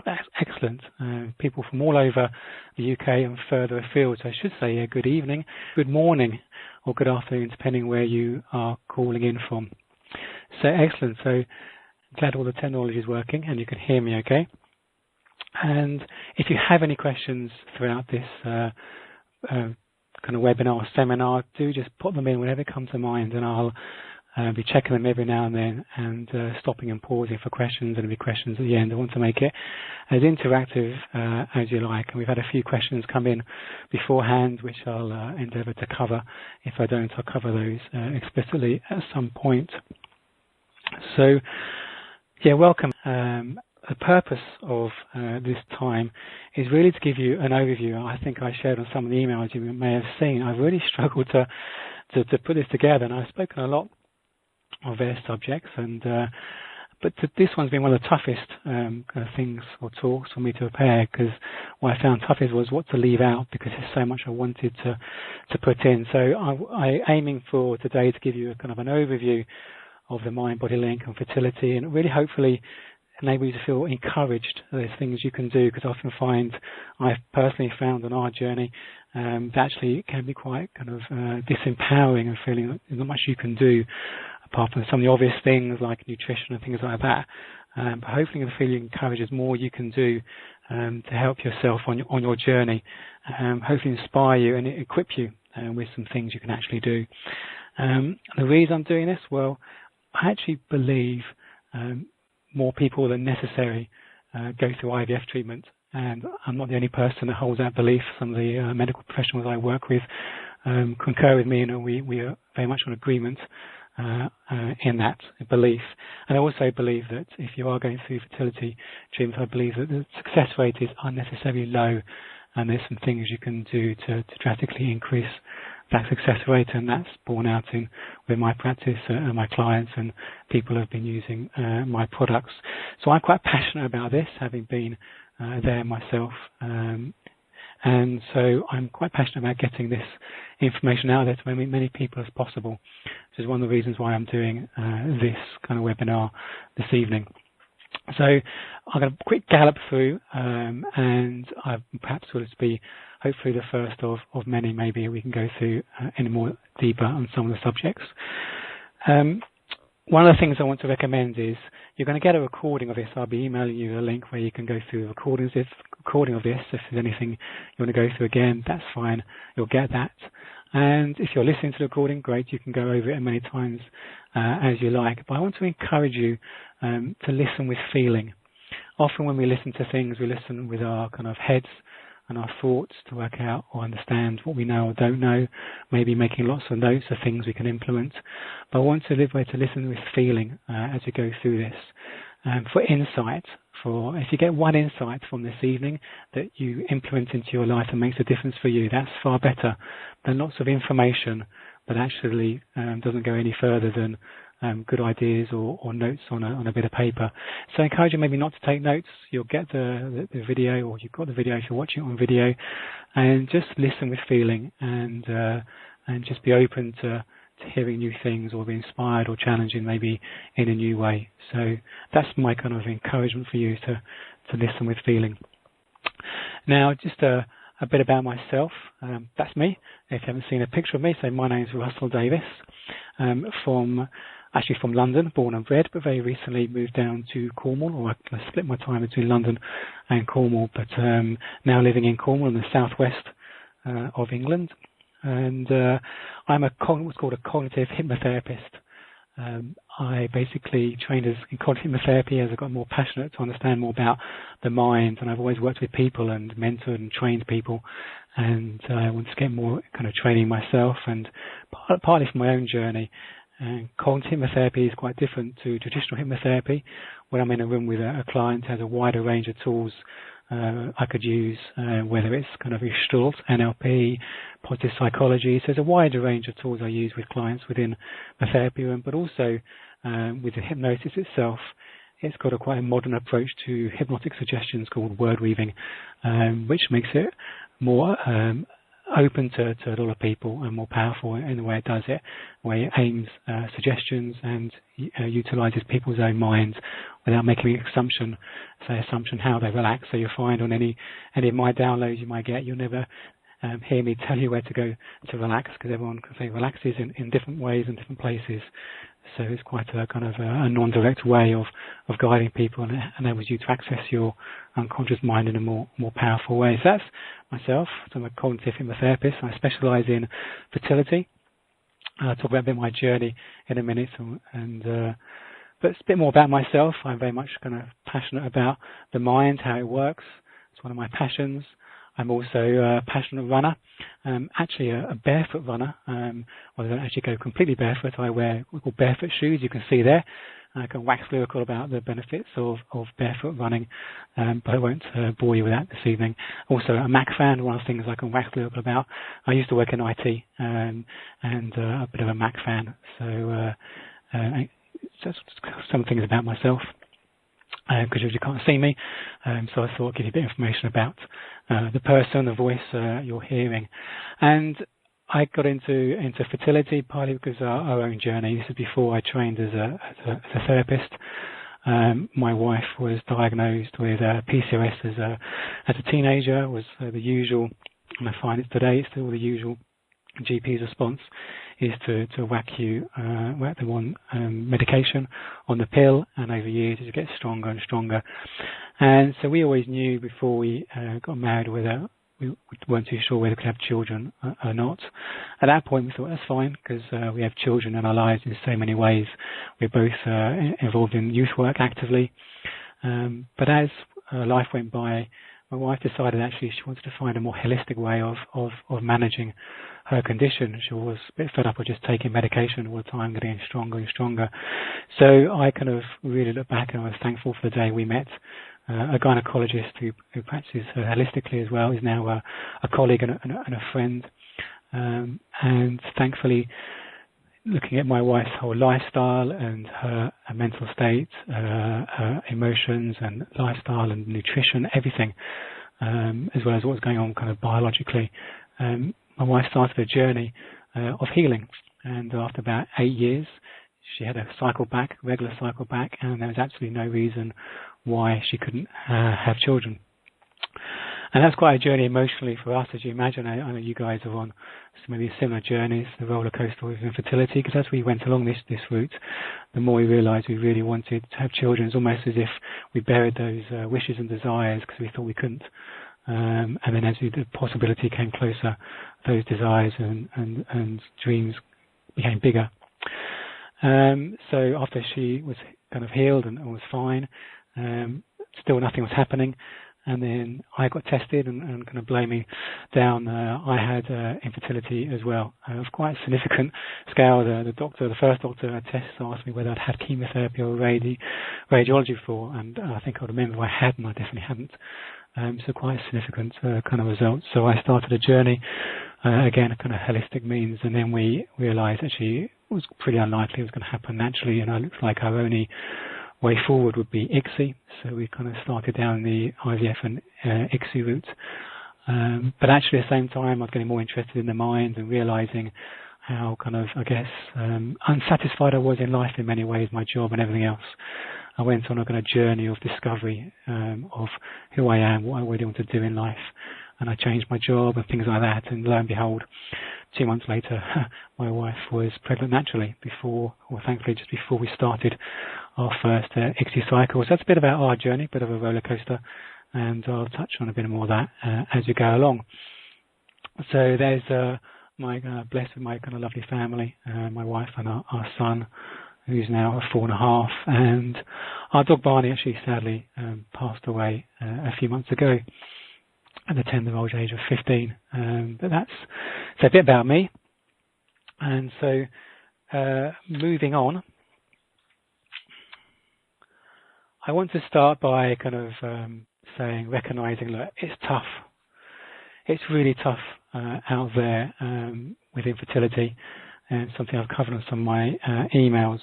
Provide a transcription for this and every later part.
That's excellent. People from all over the UK and further afield. So I should say good evening, good morning, or good afternoon, depending where you are calling in from. So excellent. So glad all the technology is working and you can hear me okay. And if you have any questions throughout this kind of webinar or seminar, do just put them in whenever it comes to mind, and I'll be checking them every now and then and stopping and pausing for questions, and there'll be questions at the end. I want to make it as interactive as you like, and we've had a few questions come in beforehand which I'll endeavour to cover. If I don't, I'll cover those explicitly at some point. So yeah, welcome. The purpose of this time is really to give you an overview. I think I shared on some of the emails you may have seen. I've really struggled to put this together, and I've spoken a lot of various subjects, and but this one's been one of the toughest kind of things or talks for me to prepare, because what I found toughest was what to leave out, because there's so much I wanted to put in. So I aiming for today to give you a kind of an overview of the mind-body link and fertility, and really hopefully enable you to feel encouraged. There's things you can do, because I often find, I've personally found on our journey, that actually it can be quite kind of disempowering and feeling like there's not much you can do apart from some of the obvious things like nutrition and things like that. But hopefully you'll feel encouraged, there's more you can do to help yourself on your journey, hopefully inspire you and equip you with some things you can actually do. The reason I'm doing this, well, I actually believe more people than necessary go through IVF treatment, and I'm not the only person that holds that belief. Some of the medical professionals I work with concur with me, and we are very much on agreement in that belief. And I also believe that if you are going through fertility treatment, I believe that the success rate is unnecessarily low, and there's some things you can do to drastically increase that success rate, and that's borne out with my practice and my clients and people who have been using my products. So I'm quite passionate about this, having been there myself, and so I'm quite passionate about getting this information out there to many people as possible, which is one of the reasons why I'm doing this kind of webinar this evening. So I'm going to quick gallop through, and perhaps will be hopefully the first of many. Maybe we can go through any more deeper on some of the subjects. One of the things I want to recommend is you're going to get a recording of this. I'll be emailing you a link where you can go through the recording of this. If there's anything you want to go through again, that's fine. You'll get that. And if you're listening to the recording, great, you can go over it as many times as you like. But I want to encourage you to listen with feeling. Often when we listen to things, we listen with our kind of heads and our thoughts to work out or understand what we know or don't know, maybe making lots of notes of things we can implement. But I want to listen with feeling as we go through this. For insight, if you get one insight from this evening that you implement into your life and makes a difference for you, that's far better than lots of information that actually doesn't go any further than good ideas or notes on a bit of paper. So I encourage you maybe not to take notes. You'll get the video, or you've got the video if you're watching it on video, and just listen with feeling, and just be open to hearing new things or be inspired or challenging maybe in a new way. So that's my kind of encouragement for you to listen with feeling. Now, just a bit about myself. That's me. If you haven't seen a picture of me, so my name is Russell Davis, actually from London, born and bred, but very recently moved down to Cornwall, or I split my time between London and Cornwall, but now living in Cornwall in the southwest of England. And I'm what's called a cognitive hypnotherapist. I basically trained in cognitive hypnotherapy as I got more passionate to understand more about the mind, and I've always worked with people and mentored and trained people, and I want to get more kind of training myself, and partly from my own journey. And cognitive hypnotherapy is quite different to traditional hypnotherapy, where I'm in a room with a client who has a wider range of tools I could use, whether it's kind of Gestalt, NLP, positive psychology. So there's a wider range of tools I use with clients within the therapy room, but also with the hypnosis itself. It's got quite a modern approach to hypnotic suggestions called word weaving, which makes it more open to a lot of people and more powerful in the way it does it, where it aims suggestions and utilizes people's own minds without making an assumption how they relax. So you'll find on any of my downloads you might get, you'll never hear me tell you where to go to relax, because everyone can say relaxes in different ways and different places. So it's quite a kind of a non-direct way of guiding people, and it enables you to access your unconscious mind in a more powerful way. So that's myself. So I'm a cognitive hypnotherapist. I specialise in fertility. I'll talk about a bit of my journey in a minute, but it's a bit more about myself. I'm very much kind of passionate about the mind, how it works. It's one of my passions. I'm also a passionate runner, actually a barefoot runner. Well, I don't actually go completely barefoot. I wear what we call barefoot shoes. You can see there. I can wax lyrical about the benefits of barefoot running, but I won't bore you with that this evening. Also a Mac fan, one of the things I can wax lyrical about. I used to work in IT and a bit of a Mac fan. So just some things about myself. Because you can't see me, so I thought I'd give you a bit of information about the person, the voice you're hearing. And I got into fertility partly because our own journey. This is before I trained as a therapist. My wife was diagnosed with PCOS as a teenager. Was the usual, and I find it today, it's still the usual GP's response is to whack them on medication, on the pill, and over years it gets stronger and stronger. And so we always knew before we got married whether we weren't too sure whether we could have children or not. At that point we thought that's fine, because we have children in our lives in so many ways. We're both involved in youth work actively. But as life went by, my wife decided actually she wanted to find a more holistic way of managing her condition. She was a bit fed up with just taking medication all the time, getting stronger and stronger. So I kind of really looked back and I was thankful for the day we met. A gynecologist who practices holistically as well is now a colleague and a friend. And thankfully, looking at my wife's whole lifestyle and her mental state, her emotions and lifestyle and nutrition, everything, as well as what's going on kind of biologically, my wife started a journey of healing. And after about 8 years, she had a regular cycle back, and there was absolutely no reason why she couldn't have children. And that's quite a journey emotionally for us, as you imagine. I know you guys are on maybe similar journeys, the roller coaster of infertility, because as we went along this route, the more we realised we really wanted to have children. It's almost as if we buried those wishes and desires because we thought we couldn't. And then as the possibility came closer, those desires and dreams became bigger. So after she was kind of healed and was fine, still nothing was happening. And then I got tested and kind of blaming down. I had infertility as well, of quite a significant scale. The first doctor I tested asked me whether I'd had chemotherapy or radiology before, and I think I remember if I had, and I definitely hadn't. So quite a significant kind of result. So I started a journey, again, a kind of holistic means, and then we realised actually it was pretty unlikely it was going to happen naturally, and it looks like our only way forward would be ICSI. So we kind of started down the IVF and ICSI route. But actually at the same time I was getting more interested in the mind and realising how kind of, I guess, unsatisfied I was in life in many ways, my job and everything else. I went on a kind of journey of discovery of who I am, what I really want to do in life. And I changed my job and things like that. And lo and behold, 2 months later, my wife was pregnant naturally thankfully just before we started our first ICSI cycle. So that's a bit about our journey, a bit of a roller coaster. And I'll touch on a bit more of that as we go along. So there's blessed with my kind of lovely family, my wife and our son, who's now 4.5, and our dog Barney actually sadly passed away a few months ago at the tender old age of 15. But that's a bit about me. And so moving on, I want to start by kind of recognizing that it's tough. It's really tough out there with infertility, and something I've covered on some of my emails.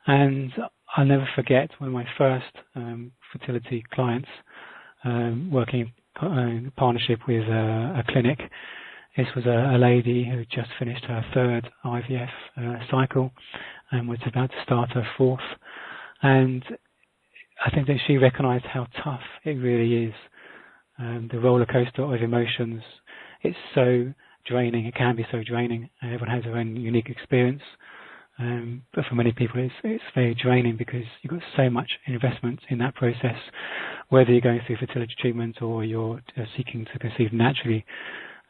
And I'll never forget one of my first fertility clients working in partnership with a clinic This was a lady who just finished her third IVF cycle and was about to start her fourth. And I think that she recognised how tough it really is. The roller coaster of emotions. It's so draining. It can be so draining. Everyone has their own unique experience. But for many people, it's very draining because you've got so much investment in that process, whether you're going through fertility treatment or you're seeking to conceive naturally.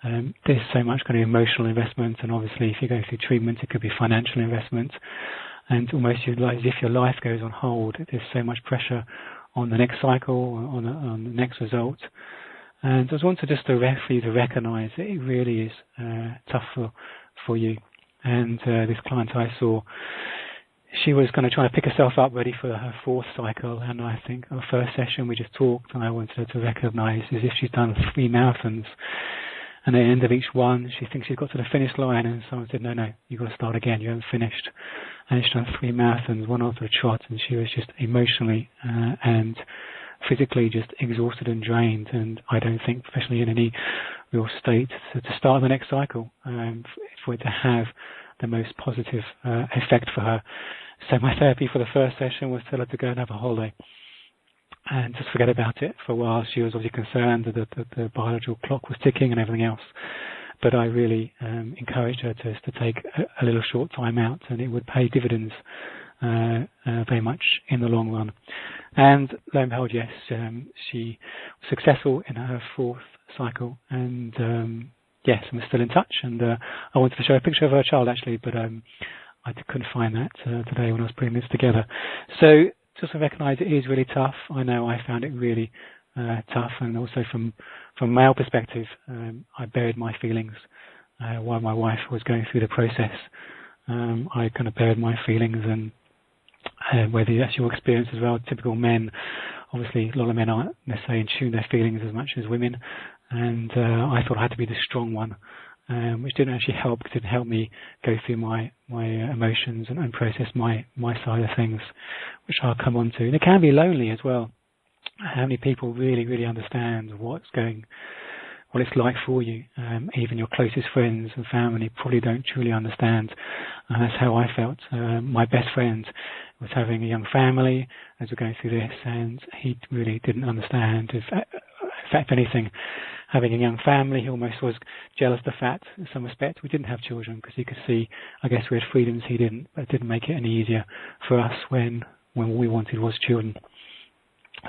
There's so much kind of emotional investment, and obviously if you go through treatment, it could be financial investment, and almost as if your life goes on hold. There's so much pressure on the next cycle, on the next result. And I just want to just for you to recognise that it really is tough for you. And this client I saw, she was kind of trying to pick herself up ready for her fourth cycle, and I think our first session we just talked, and I wanted her to recognise as if she's done 3 marathons. And at the end of each one, she thinks she's got to the finish line, and someone said, no, you've got to start again, you haven't finished. And she's done 3 marathons, one after a trot, and she was just emotionally and physically just exhausted and drained, and I don't think professionally in any real state to start the next cycle, for it to have the most positive effect for her. So my therapy for the first session was tell her to go and have a holiday and just forget about it for a while. She was obviously concerned that the biological clock was ticking and everything else. But I really encouraged her to take a little short time out, and it would pay dividends very much in the long run. And lo and behold, yes, she was successful in her fourth cycle, and yes, I'm still in touch. And I wanted to show a picture of her child actually, but I couldn't find that today when I was putting this together. So just to recognise it is really tough. I know I found it really tough, and also from male perspective, I buried my feelings while my wife was going through the process. I kind of buried my feelings, and whether that's your experience as well. Typical men, obviously a lot of men aren't necessarily in tune with their feelings as much as women, and I thought I had to be the strong one, which didn't actually help, because it didn't help me go through my emotions and process my side of things, which I'll come on to. And it can be lonely as well. How many people really understand what it's like for you? Even your closest friends and family probably don't truly understand. That's how I felt. My best friend was having a young family as we're going through this, and he really didn't understand. In fact, anything, having a young family, he almost was jealous of the fact, in some respect, we didn't have children, because he could see, I guess, we had freedoms he didn't, but it didn't make it any easier for us when all we wanted was children.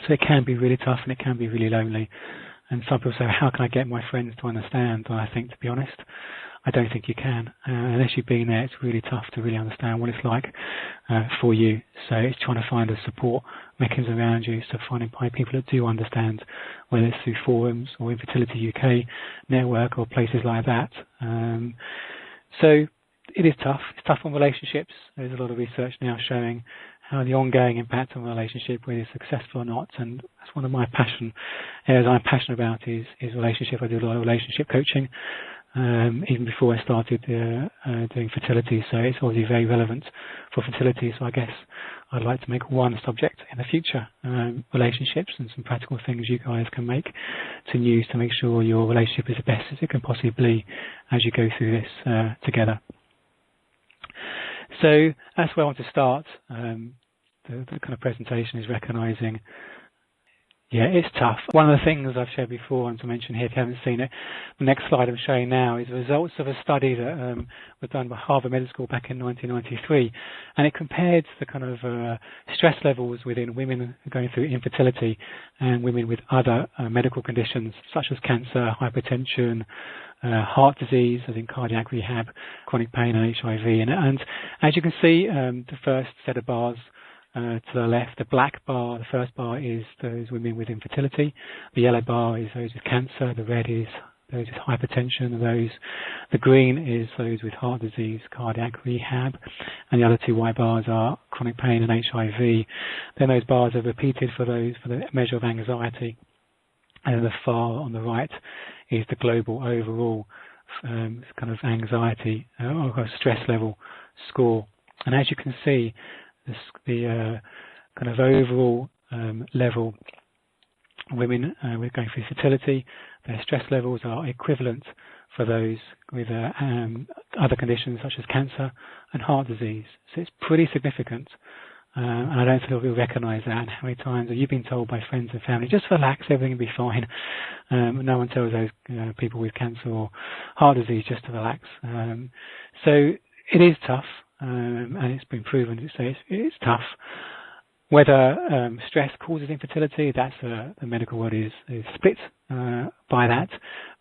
So it can be really tough, and it can be really lonely. And some people say, how can I get my friends to understand? And I think, to be honest, I don't think you can. Unless you've been there, it's really tough to really understand what it's like for you. So it's trying to find a support mechanism around you, so finding people that do understand, whether it's through forums or Infertility UK network or places like that. So it is tough. It's tough on relationships. There's a lot of research now showing how the ongoing impact on a relationship, whether it's successful or not, and that's one of my areas I'm passionate about is relationship. I do a lot of relationship coaching, even before I started doing fertility, so it's obviously very relevant for fertility. So I guess I'd like to make one subject in the future, relationships, and some practical things you guys can make to use to make sure your relationship is the best as it can possibly be as you go through this together. So that's where I want to start. The kind of presentation is recognising, it's tough. One of the things I've shared before, and to mention here if you haven't seen it, the next slide I'm showing now is the results of a study that was done by Harvard Medical School back in 1993, and it compared the kind of stress levels within women going through infertility and women with other medical conditions such as cancer, hypertension, heart disease, as in cardiac rehab, chronic pain, and HIV. And as you can see, the first set of bars to the left, the black bar, the first bar is those women with infertility. The yellow bar is those with cancer. The red is those with hypertension. The green is those with heart disease, cardiac rehab. And the other two white bars are chronic pain and HIV. Then those bars are repeated for the measure of anxiety. And the far on the right is the global overall kind of anxiety or stress level score. And as you can see, the kind of overall level women with going through fertility, their stress levels are equivalent for those with other conditions such as cancer and heart disease. So it's pretty significant. And I don't think we'll recognise that. And how many times have you been told by friends and family, just relax, everything will be fine. No one tells those people with cancer or heart disease just to relax. So it is tough, and it's been proven to say it's tough. Whether stress causes infertility, that's the medical world is split by that,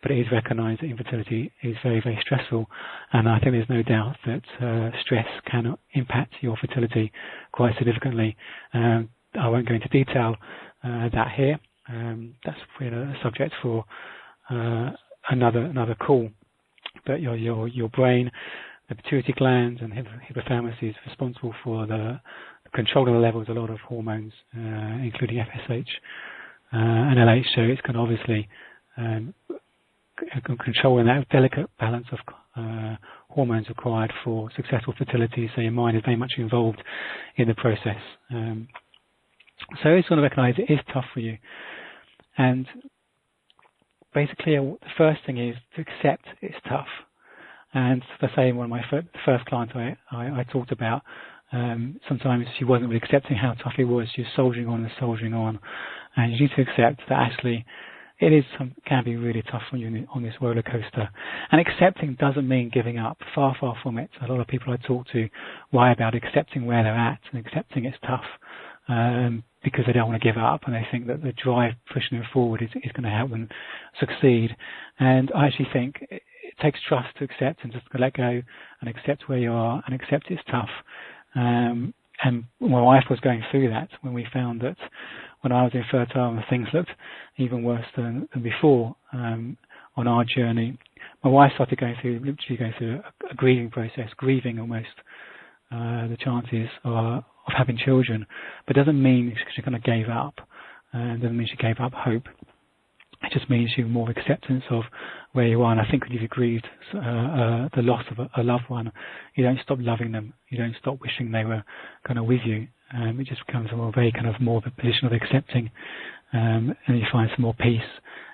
but it is recognised that infertility is very, very stressful, and I think there's no doubt that stress can impact your fertility quite significantly. I won't go into detail that here. That's a subject for another call. But your brain, the pituitary glands, and hypothalamus is responsible for the control of the levels of a lot of hormones, including FSH and LH. So it's going to obviously control that delicate balance of hormones required for successful fertility. So your mind is very much involved in the process. So it's going to recognise it is tough for you. And basically, the first thing is to accept it's tough. And for say, one of my first clients I talked about, sometimes she wasn't really accepting how tough it was. She was soldiering on and soldiering on. And you need to accept that actually it can be really tough for you on this roller coaster. And accepting doesn't mean giving up. Far, far from it. A lot of people I talk to worry about accepting where they're at and accepting it's tough because they don't want to give up, and they think that the drive pushing them forward is going to help them succeed. And I actually think it takes trust to accept and just to let go and accept where you are and accept it's tough. And my wife was going through that when we found that when I was infertile and things looked even worse than before on our journey. My wife started literally going through a grieving process, grieving almost the chances of having children. But it doesn't mean she kind of gave up. It doesn't mean she gave up hope. It just means you have more acceptance of where you are. And I think when you've grieved the loss of a loved one, you don't stop loving them. You don't stop wishing they were kind of with you. It just becomes a very kind of more of a position of accepting, and you find some more peace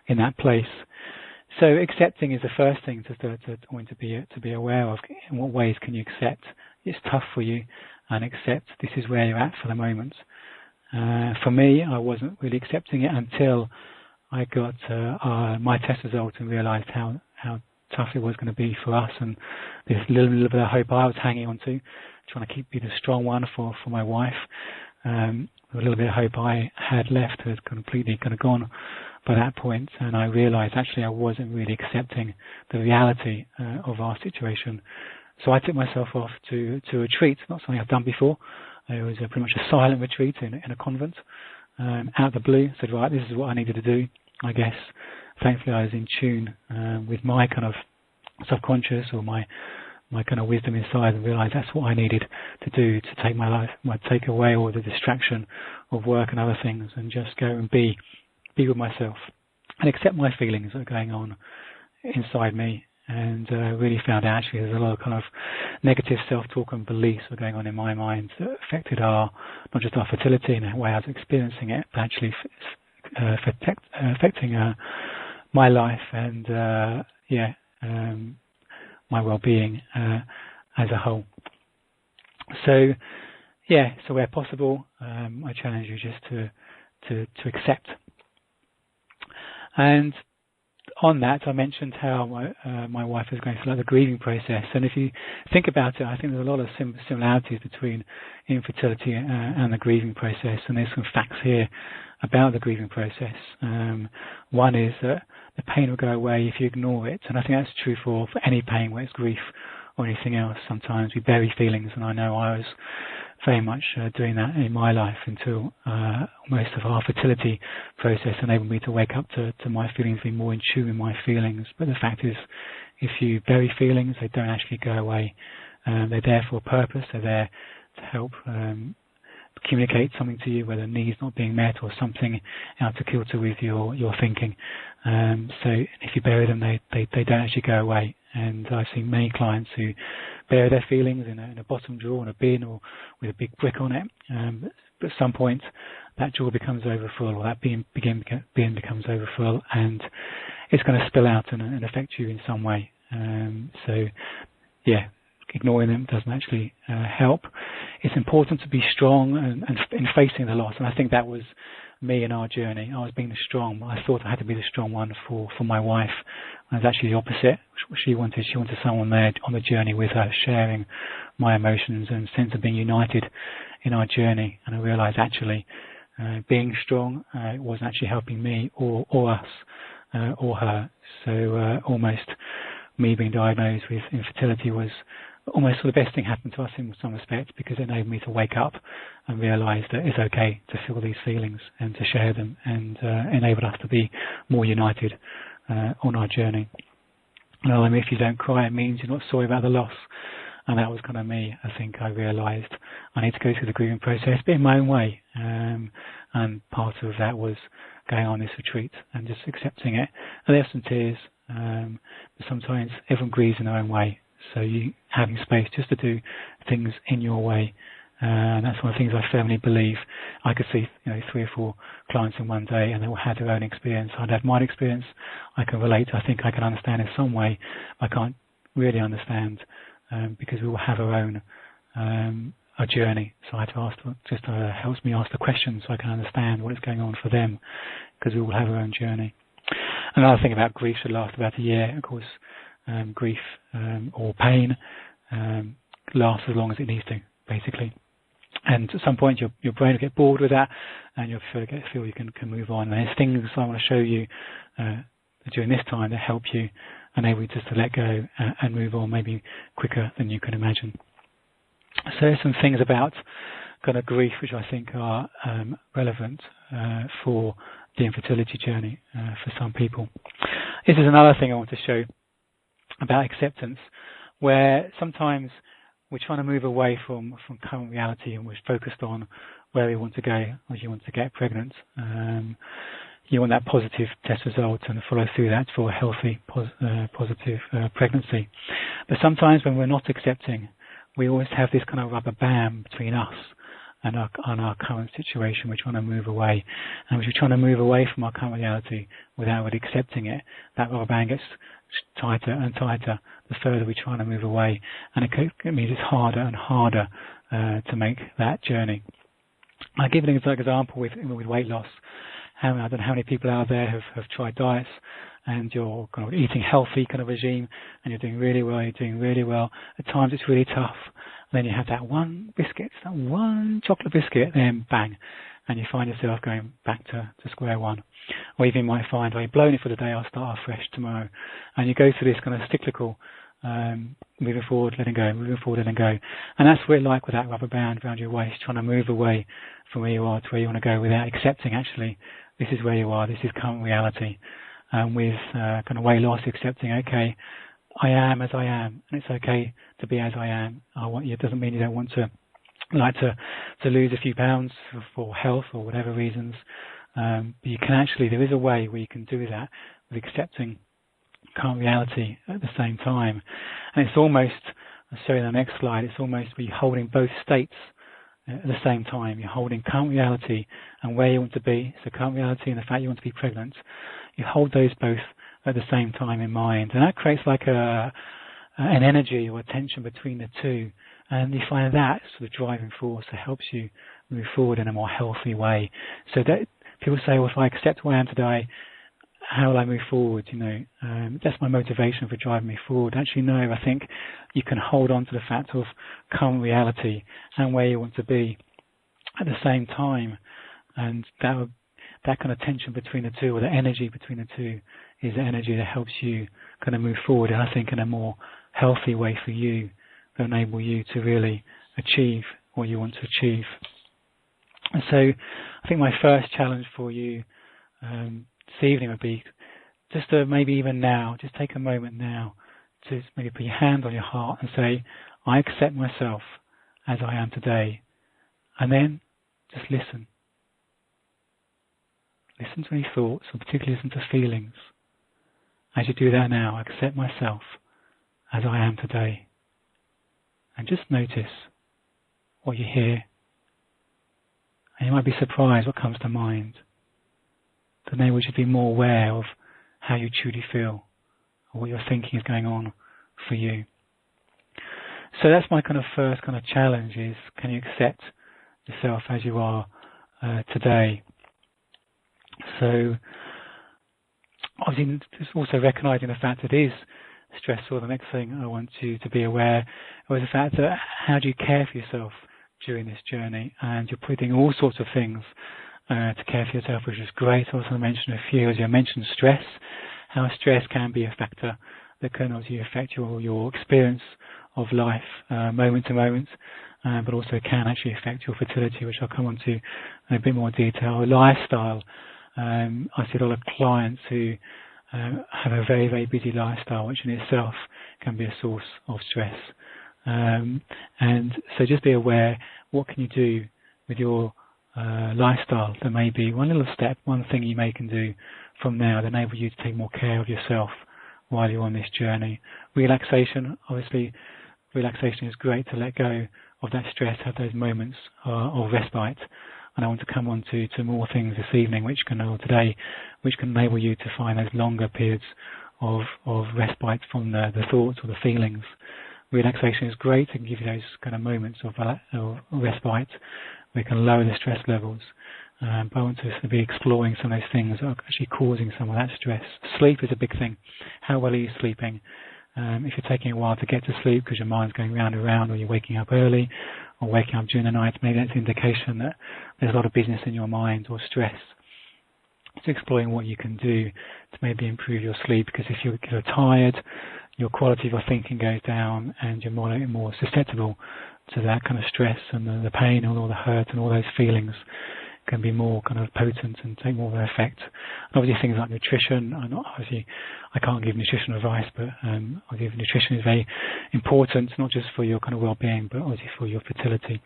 in that place. So accepting is the first thing to be aware of. In what ways can you accept it's tough for you, and accept this is where you're at for the moment. For me, I wasn't really accepting it until I got my test result and realised how tough it was going to be for us, and this little bit of hope I was hanging on to, trying to be the strong one for my wife. A little bit of hope I had left had completely kind of gone by that point, and I realised actually I wasn't really accepting the reality of our situation. So I took myself off to a retreat, not something I've done before. It was pretty much a silent retreat in a convent. Out of the blue, said, right, this is what I needed to do. I guess, thankfully, I was in tune with my kind of subconscious or my kind of wisdom inside, and realised that's what I needed to do to take my life, take away all the distraction of work and other things, and just go and be with myself and accept my feelings that are going on inside me. And really found out actually there's a lot of kind of negative self-talk and beliefs that are going on in my mind that affected not just our fertility and the way I was experiencing it, but actually affecting my life and my well-being as a whole. So where possible, I challenge you just to accept. And on that, I mentioned how my wife is going through the grieving process. And if you think about it, I think there's a lot of similarities between infertility and the grieving process. And there's some facts here about the grieving process. One is that the pain will go away if you ignore it. And I think that's true for any pain, whether it's grief or anything else. Sometimes we bury feelings. And I know I was very much doing that in my life until most of our fertility process enabled me to wake up to my feelings, be more in tune with my feelings. But the fact is, if you bury feelings, they don't actually go away. They're there for a purpose. They're there to help communicate something to you, whether a need's not being met or something out of kilter with your thinking. So if you bury them, they don't actually go away. And I've seen many clients who bury their feelings in a bottom drawer, in a bin, or with a big brick on it. But at some point, that jaw becomes overfull, or that being becomes overfull, and it's going to spill out and affect you in some way. So, yeah, ignoring them doesn't actually help. It's important to be strong and in facing the loss, and I think that was me in our journey. I was being the strong. I thought I had to be the strong one for my wife. And it was actually the opposite. She wanted someone there on the journey with her, sharing my emotions and sense of being united in our journey. And I realised actually being strong wasn't actually helping me or us or her. So almost me being diagnosed with infertility was almost the best thing happened to us in some respects, because it enabled me to wake up and realise that it's okay to feel these feelings and to share them, and enabled us to be more united on our journey. And if you don't cry, it means you're not sorry about the loss. And that was kind of me. I think I realised I need to go through the grieving process, but in my own way. And part of that was going on this retreat and just accepting it. And there's some tears, but sometimes everyone grieves in their own way. So you having space just to do things in your way. And that's one of the things I firmly believe. I could see 3 or 4 clients in one day, and they all had their own experience. I'd had my experience. I can relate. I think I can understand in some way. I can't really understand because we all have our own a journey. So I had to ask. Just helps me ask the questions so I can understand what is going on for them, because we all have our own journey. Another thing about grief should last about a year. Of course, grief or pain lasts as long as it needs to, basically. And at some point, your brain will get bored with that, and you'll feel you can move on. And there's things I want to show you during this time that help you, enable you just to let go and move on, maybe quicker than you can imagine. So there's some things about kind of grief which I think are relevant for the infertility journey for some people. This is another thing I want to show about acceptance, where sometimes we're trying to move away from current reality, and we're focused on where we want to go. As you want to get pregnant, you want that positive test result and follow through that for a healthy, positive pregnancy. But sometimes when we're not accepting, we always have this kind of rubber band between us and our current situation. We're trying to move away, and as we're trying to move away from our current reality without really accepting it, that rubber band gets tighter and tighter the further we're trying to move away, and it means it's harder and harder to make that journey. I'll give an example with weight loss. I don't know how many people out there have tried diets, and you're kind of eating healthy kind of regime, and you're doing really well. At times it's really tough. And then you have that one biscuit, that one chocolate biscuit, then bang, and you find yourself going back to square one. Or even you might find, I've blown it for the day, I'll start afresh tomorrow. And you go through this kind of cyclical moving forward, letting go, moving forward, letting go. And that's what it's like with that rubber band around your waist, trying to move away from where you are to where you want to go without accepting, actually, this is where you are, this is current reality. With kind of weight loss, accepting, okay, I am as I am, and it's okay to be as I am. It doesn't mean you don't want to lose a few pounds for health or whatever reasons. But you can actually, there is a way where you can do that with accepting current reality at the same time. And it's almost, I'll show you in the next slide, it's almost where you're holding both states at the same time. You're holding current reality and where you want to be, so current reality and the fact you want to be pregnant. You hold those both at the same time in mind, and that creates like an energy or a tension between the two, and you find that sort of driving force that helps you move forward in a more healthy way. So that people say, well, if I accept who I am today, how will I move forward? That's my motivation for driving me forward. Actually, no, I think you can hold on to the fact of current reality and where you want to be at the same time, and that kind of tension between the two, or the energy between the two, is the energy that helps you kind of move forward, and I think in a more healthy way for you, that enable you to really achieve what you want to achieve. And so I think my first challenge for you this evening would be just to maybe even now, just take a moment now to maybe put your hand on your heart and say, I accept myself as I am today. And then just listen. Listen to any thoughts, or particularly listen to feelings. As you do that now, I accept myself as I am today. And just notice what you hear. And you might be surprised what comes to mind. That enables you to be more aware of how you truly feel, or what your thinking is going on for you. So that's my kind of first kind of challenge is, can you accept yourself as you are today? So obviously just also recognising the fact that it is stressful. The next thing I want you to be aware of is the fact that how do you care for yourself during this journey? And you're putting all sorts of things to care for yourself, which is great. I also mentioned a few, as you mentioned, stress, how stress can be a factor that can obviously affect your experience of life moment to moment, but also can actually affect your fertility, which I'll come on to in a bit more detail. Lifestyle. I see a lot of clients who have a very, very busy lifestyle, which in itself can be a source of stress. And so just be aware, what can you do with your lifestyle? There may be one little step, one thing you can do from now that enables you to take more care of yourself while you're on this journey. Relaxation, obviously, relaxation is great to let go of that stress, have those moments of respite. And I want to come on to more things this evening, or today, which can enable you to find those longer periods of respite from the thoughts or the feelings. Relaxation is great. It can give you those kind of moments of respite. We can lower the stress levels. But I want to be exploring some of those things that are actually causing some of that stress. Sleep is a big thing. How well are you sleeping? If you're taking a while to get to sleep because your mind's going round and round, or you're waking up early, or waking up during the night, maybe that's an indication that there's a lot of business in your mind or stress. It's exploring what you can do to maybe improve your sleep, because if you're tired, your quality of your thinking goes down and you're more susceptible to that kind of stress, and the pain and all the hurt and all those feelings can be more kind of potent and take more of an effect. And obviously things like nutrition, obviously I can't give nutrition advice, but obviously nutrition is very important, not just for your kind of well-being, but obviously for your fertility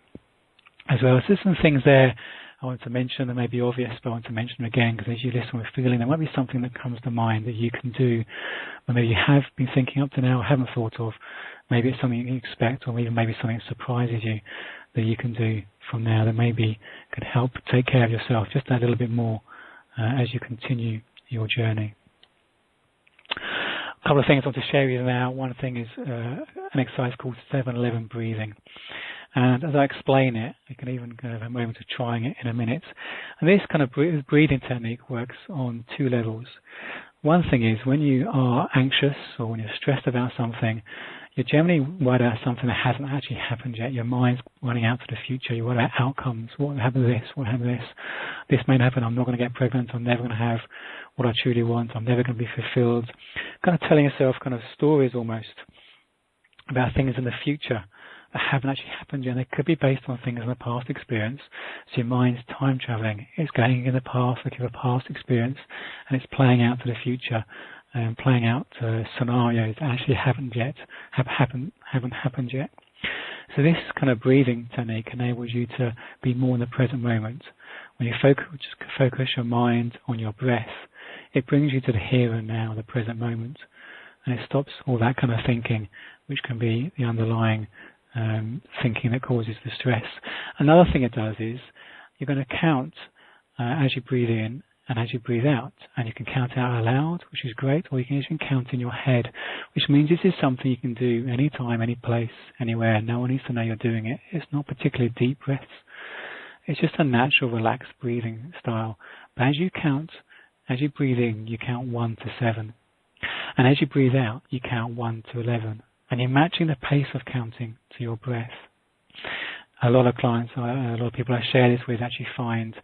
as well. So there's some things there I want to mention that may be obvious, but I want to mention them again, because as you listen with feeling, there might be something that comes to mind that you can do, or maybe you have been thinking up to now, haven't thought of. Maybe it's something you expect, or even maybe something that surprises you that you can do from now that maybe could help take care of yourself just a little bit more as you continue your journey. A couple of things I want to share with you now. One thing is an exercise called 7-11 breathing. And as I explain it, you can even have a moment of trying it in a minute. And this kind of breathing technique works on two levels. One thing is, when you are anxious or when you're stressed about something, you're generally worried about something that hasn't actually happened yet. Your mind's running out to the future. You're worried about outcomes. What happened to this? What happened to this? This may happen. I'm not going to get pregnant. I'm never going to have what I truly want. I'm never going to be fulfilled. Kind of telling yourself kind of stories almost about things in the future that haven't actually happened yet. They could be based on things in the past experience. So your mind's time traveling. It's going in the past, looking at a past experience, and it's playing out to the future. Playing out scenarios that actually haven't happened yet. So this kind of breathing technique enables you to be more in the present moment. When you focus your mind on your breath, it brings you to the here and now, the present moment, and it stops all that kind of thinking, which can be the underlying thinking that causes the stress. Another thing it does is you're going to count as you breathe in and as you breathe out, and you can count out aloud, which is great, or you can even count in your head, which means this is something you can do anytime, any place, anywhere. No one needs to know you're doing it. It's not particularly deep breaths. It's just a natural, relaxed breathing style. But as you count, as you breathe in, you count 1 to 7. And as you breathe out, you count 1 to 11. And you're matching the pace of counting to your breath. A lot of clients, a lot of people I share this with actually find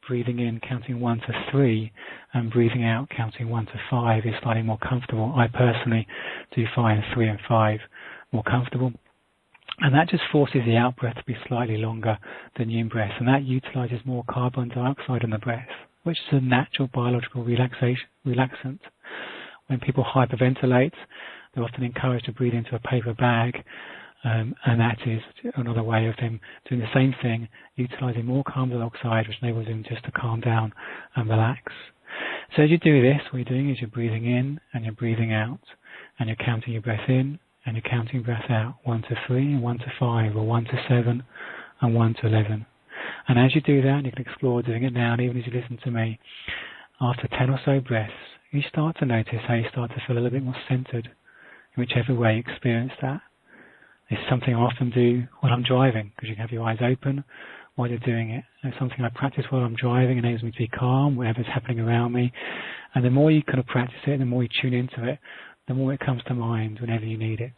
breathing in, counting 1 to 3, and breathing out, counting 1 to 5 is slightly more comfortable. I personally do find 3 and 5 more comfortable. And that just forces the out-breath to be slightly longer than the in-breath, and that utilizes more carbon dioxide in the breath, which is a natural biological relaxant. When people hyperventilate, they're often encouraged to breathe into a paper bag, and that is another way of them doing the same thing, utilizing more carbon dioxide, which enables them just to calm down and relax. So as you do this, what you're doing is you're breathing in and you're breathing out, and you're counting your breath in and you're counting breath out, 1 to 3, 1 to 5, or 1 to 7, and 1 to 11. And as you do that, you can explore doing it now, and even as you listen to me, after 10 or so breaths, you start to notice how you start to feel a little bit more centered in whichever way you experience that. It's something I often do while I'm driving, because you can have your eyes open while you're doing it. It's something I practice while I'm driving, and enables me to be calm, whatever's happening around me. And the more you kind of practice it, the more you tune into it, the more it comes to mind whenever you need it.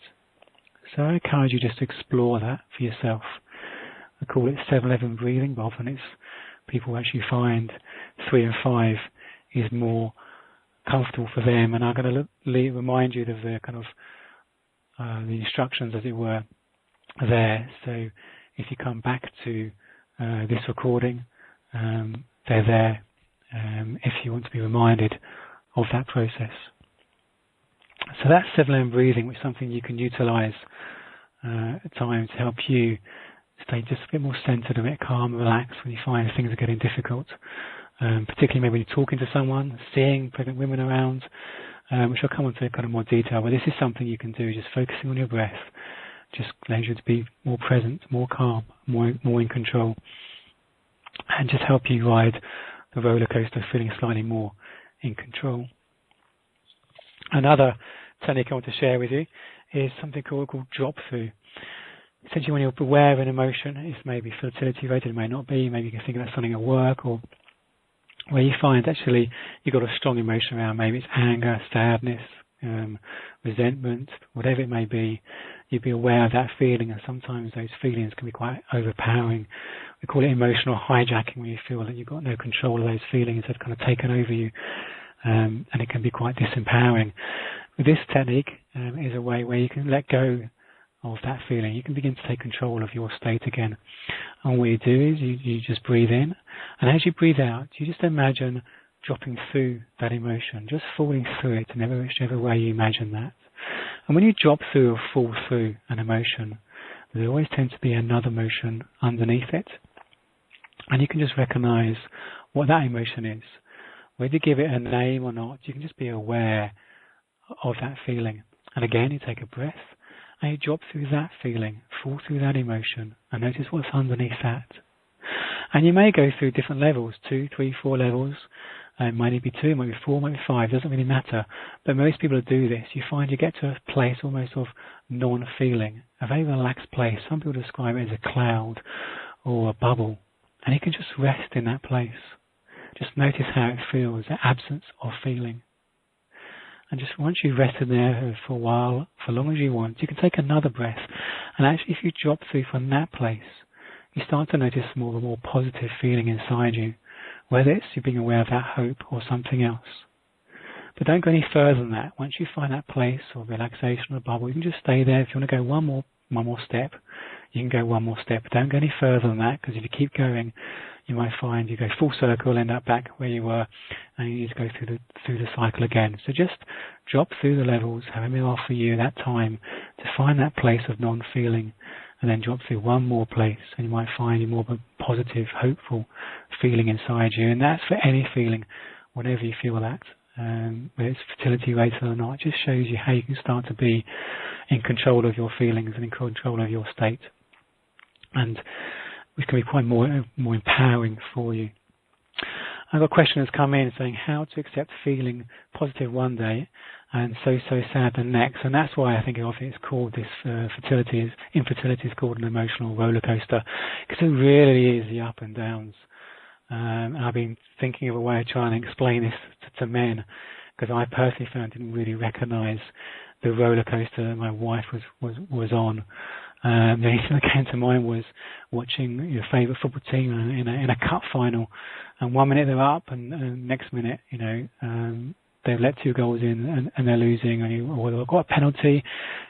So I encourage you just to explore that for yourself. I call it 7-11 breathing, but often it's people actually find 3 and 5 is more comfortable for them. And I'm going to remind you of the kind of the instructions, as it were, there. So if you come back to this recording, they're there if you want to be reminded of that process. So that's 7-11 breathing, which is something you can utilize at times to help you stay just a bit more centered, a bit calm and relaxed when you find things are getting difficult. Particularly maybe when you're talking to someone, seeing pregnant women around, which I'll come on to in kind of more detail, but this is something you can do, just focusing on your breath, just allows you to be more present, more calm, more in control, and just help you ride the roller coaster feeling slightly more in control. Another technique I want to share with you is something called drop through. Essentially, when you're aware of an emotion, it's maybe fertility related, it may not be, maybe you can think about something at work, or where you find actually you've got a strong emotion around, maybe it's anger, sadness, resentment, whatever it may be, you'd be aware of that feeling, and sometimes those feelings can be quite overpowering. We call it emotional hijacking, when you feel that you've got no control of those feelings, they've kind of taken over you, and it can be quite disempowering. With this technique is a way where you can let go of that feeling. You can begin to take control of your state again. And what you do is you just breathe in, and as you breathe out, you just imagine dropping through that emotion, just falling through it in whichever way you imagine that. And when you drop through or fall through an emotion, there always tends to be another emotion underneath it. And you can just recognize what that emotion is. Whether you give it a name or not, you can just be aware of that feeling. And again, you take a breath, and you drop through that feeling, fall through that emotion, and notice what's underneath that. And you may go through different levels, 2, 3, 4 levels. It might be 2, it might be 4, it might be 5, doesn't really matter. But most people who do this, you find you get to a place almost of non-feeling, a very relaxed place. Some people describe it as a cloud or a bubble. And you can just rest in that place. Just notice how it feels, the absence of feeling. And just once you've rested there for a while, for as long as you want, you can take another breath. And actually, if you drop through from that place, you start to notice more and more positive feeling inside you, whether it's you being aware of that hope or something else. But don't go any further than that. Once you find that place of relaxation or bubble, you can just stay there. If you want to go one more step, you can go one more step. But don't go any further than that, because if you keep going, you might find you go full circle, end up back where you were, and you need to go through the cycle again. So just drop through the levels, however they are for you that time, to find that place of non-feeling, and then drop through one more place, and you might find more of a positive, hopeful feeling inside you. And that's for any feeling, whenever you feel that, whether it's fertility related or not. It just shows you how you can start to be in control of your feelings and in control of your state, and which can be quite more empowering for you. I've got a question that's come in saying how to accept feeling positive one day and so sad the next. And that's why I think often it's called this infertility is called an emotional roller coaster, because it really is the up and downs. And I've been thinking of a way of trying to explain this to men, because I personally found I didn't really recognize the roller coaster that my wife was on. The only thing that came to mind was watching your favourite football team in a cup final, and 1 minute they're up, and next minute, they've let 2 goals in and they're losing, or they've got a penalty,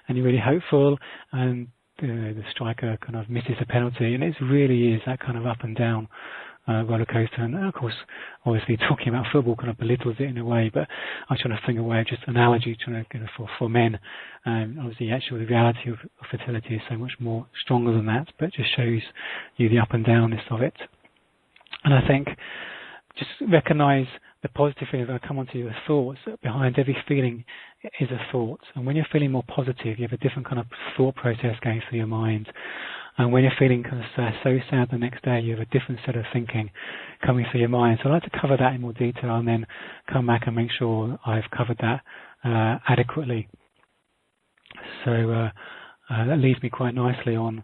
and you're really hopeful, and the striker kind of misses a penalty, and it really is that kind of up and down roller coaster. And of course, obviously, talking about football kind of belittles it in a way, but I'm trying to think of a way of just analogy for men. Obviously, actually, the reality of fertility is so much more stronger than that, but it just shows you the up and downness of it. And I think just recognise the positive feelings. I'll come on to your thoughts. Behind every feeling is a thought, and when you're feeling more positive, you have a different kind of thought process going through your mind. And when you're feeling kind of so sad the next day, you have a different set of thinking coming through your mind. So I'd like to cover that in more detail and then come back and make sure I've covered that adequately. So that leads me quite nicely on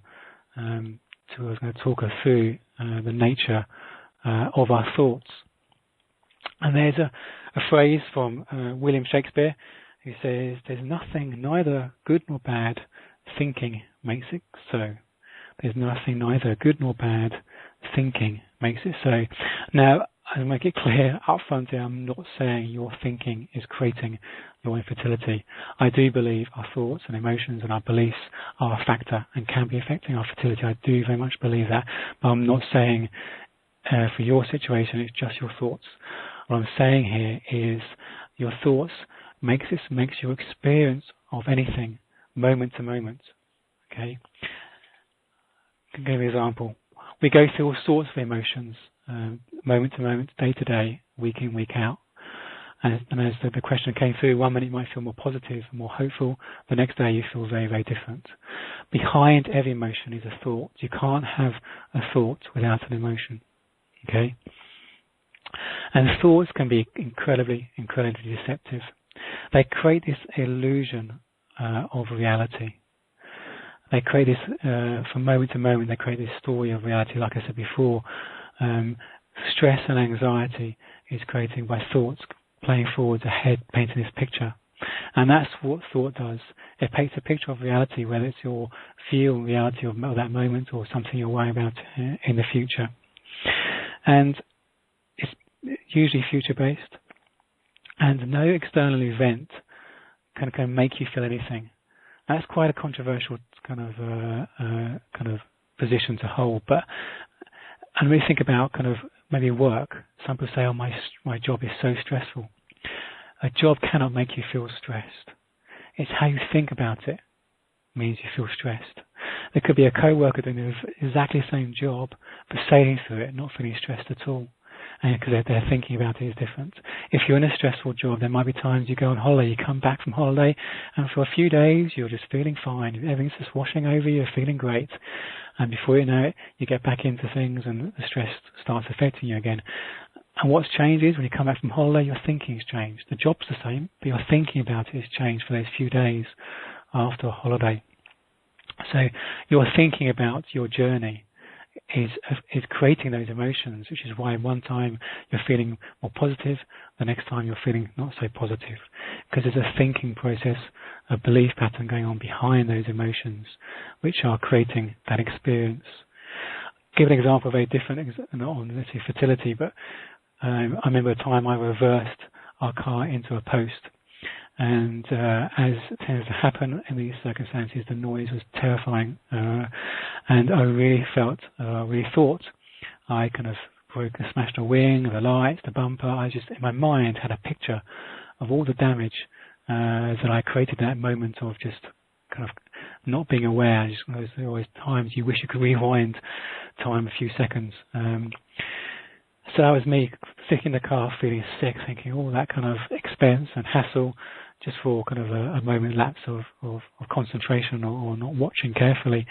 to I was going to talk us through the nature of our thoughts. And there's a phrase from William Shakespeare who says, "There's nothing neither good nor bad, thinking makes it so." There's nothing neither good nor bad, thinking makes it so. Now, I'll make it clear up front here, I'm not saying your thinking is creating your infertility. I do believe our thoughts and emotions and our beliefs are a factor and can be affecting our fertility. I do very much believe that. But I'm not saying for your situation it's just your thoughts. What I'm saying here is your thoughts makes your experience of anything moment to moment. Okay? I can give you an example. We go through all sorts of emotions, moment to moment, day to day, week in, week out. And as the question came through, 1 minute you might feel more positive, more hopeful. The next day you feel very, very different. Behind every emotion is a thought. You can't have a thought without an emotion. Okay? And thoughts can be incredibly, incredibly deceptive. They create this illusion of reality. They create this, from moment to moment, they create this story of reality. Like I said before, stress and anxiety is created by thoughts playing forwards ahead, painting this picture. And that's what thought does. It paints a picture of reality, whether it's your view reality of that moment or something you're worrying about in the future. And it's usually future-based. And no external event can make you feel anything. That's quite a controversial kind of position to hold. But and we think about kind of maybe work. Some people say, "Oh, my job is so stressful." A job cannot make you feel stressed. It's how you think about it means you feel stressed. There could be a co-worker doing exactly the same job, but sailing through it, not feeling stressed at all. And because their thinking about it is different. If you're in a stressful job, there might be times you go on holiday, you come back from holiday, and for a few days you're just feeling fine. Everything's just washing over you, feeling great. And before you know it, you get back into things and the stress starts affecting you again. And what's changed is when you come back from holiday, your thinking's changed. The job's the same, but your thinking about it has changed for those few days after a holiday. So your thinking about your journey is creating those emotions, which is why one time you're feeling more positive, the next time you're feeling not so positive, because there's a thinking process, a belief pattern going on behind those emotions, which are creating that experience. Give an example, very different, not on, let's say, fertility, but I remember a time I reversed our car into a post. And as tends to happen in these circumstances, the noise was terrifying, and I really thought I kind of smashed a wing, the lights, the bumper. I just, in my mind, had a picture of all the damage that I created in that moment of just kind of not being aware. There's always times you wish you could rewind time a few seconds. So that was me sitting in the car feeling sick, thinking all that kind of expense and hassle just for kind of a moment lapse of concentration or not watching carefully.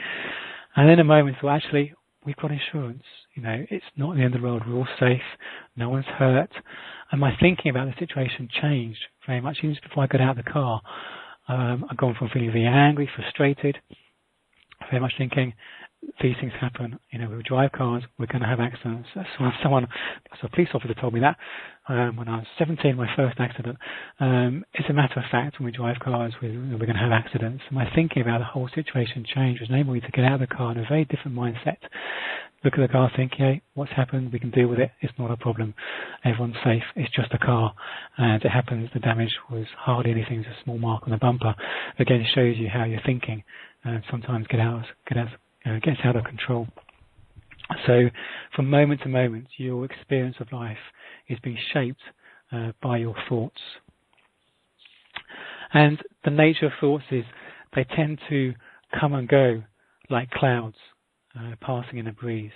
And then a moment thought, actually, we've got insurance. It's not the end of the world. We're all safe. No one's hurt. And my thinking about the situation changed very much. Even before I got out of the car, I've gone from feeling very angry, frustrated, very much thinking, these things happen. We drive cars, we're going to have accidents. So a police officer told me that when I was 17, my first accident. It's a matter of fact, when we drive cars, we're going to have accidents. My thinking about the whole situation changed, was enabling me to get out of the car in a very different mindset. Look at the car, think, hey, what's happened? We can deal with it. It's not a problem. Everyone's safe. It's just a car. And it happens, the damage was hardly anything, it's a small mark on the bumper. Again, it shows you how you're thinking. Sometimes gets out of control. So from moment to moment, your experience of life is being shaped by your thoughts. And the nature of thoughts is they tend to come and go like clouds passing in a breeze.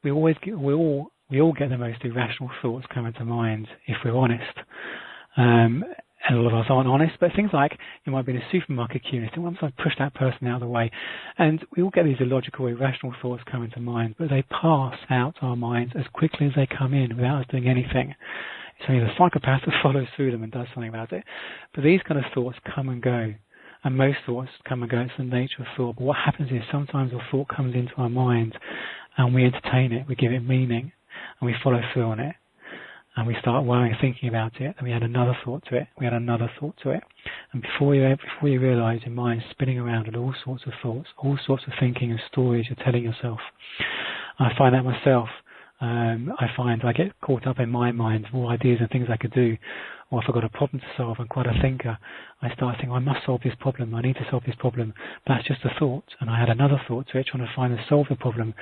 We all get the most irrational thoughts coming to mind if we're honest. And a lot of us aren't honest, but things like you might be in a supermarket queue and you think, well, I'm going to push that person out of the way. And we all get these illogical, irrational thoughts come into mind, but they pass out our minds as quickly as they come in without us doing anything. It's only the psychopath that follows through them and does something about it. But these kind of thoughts come and go. And most thoughts come and go. It's the nature of thought. But what happens is sometimes a thought comes into our mind and we entertain it, we give it meaning, and we follow through on it. And we start worrying, thinking about it, and we add another thought to it, we add another thought to it. And before you realise, your mind's spinning around with all sorts of thoughts, all sorts of thinking and stories you're telling yourself. I find that myself. I find I get caught up in my mind, more ideas and things I could do. Or if I've got a problem to solve, I'm quite a thinker, I start thinking, I must solve this problem, I need to solve this problem. But that's just a thought, and I add another thought to it, trying to find and solve the problem.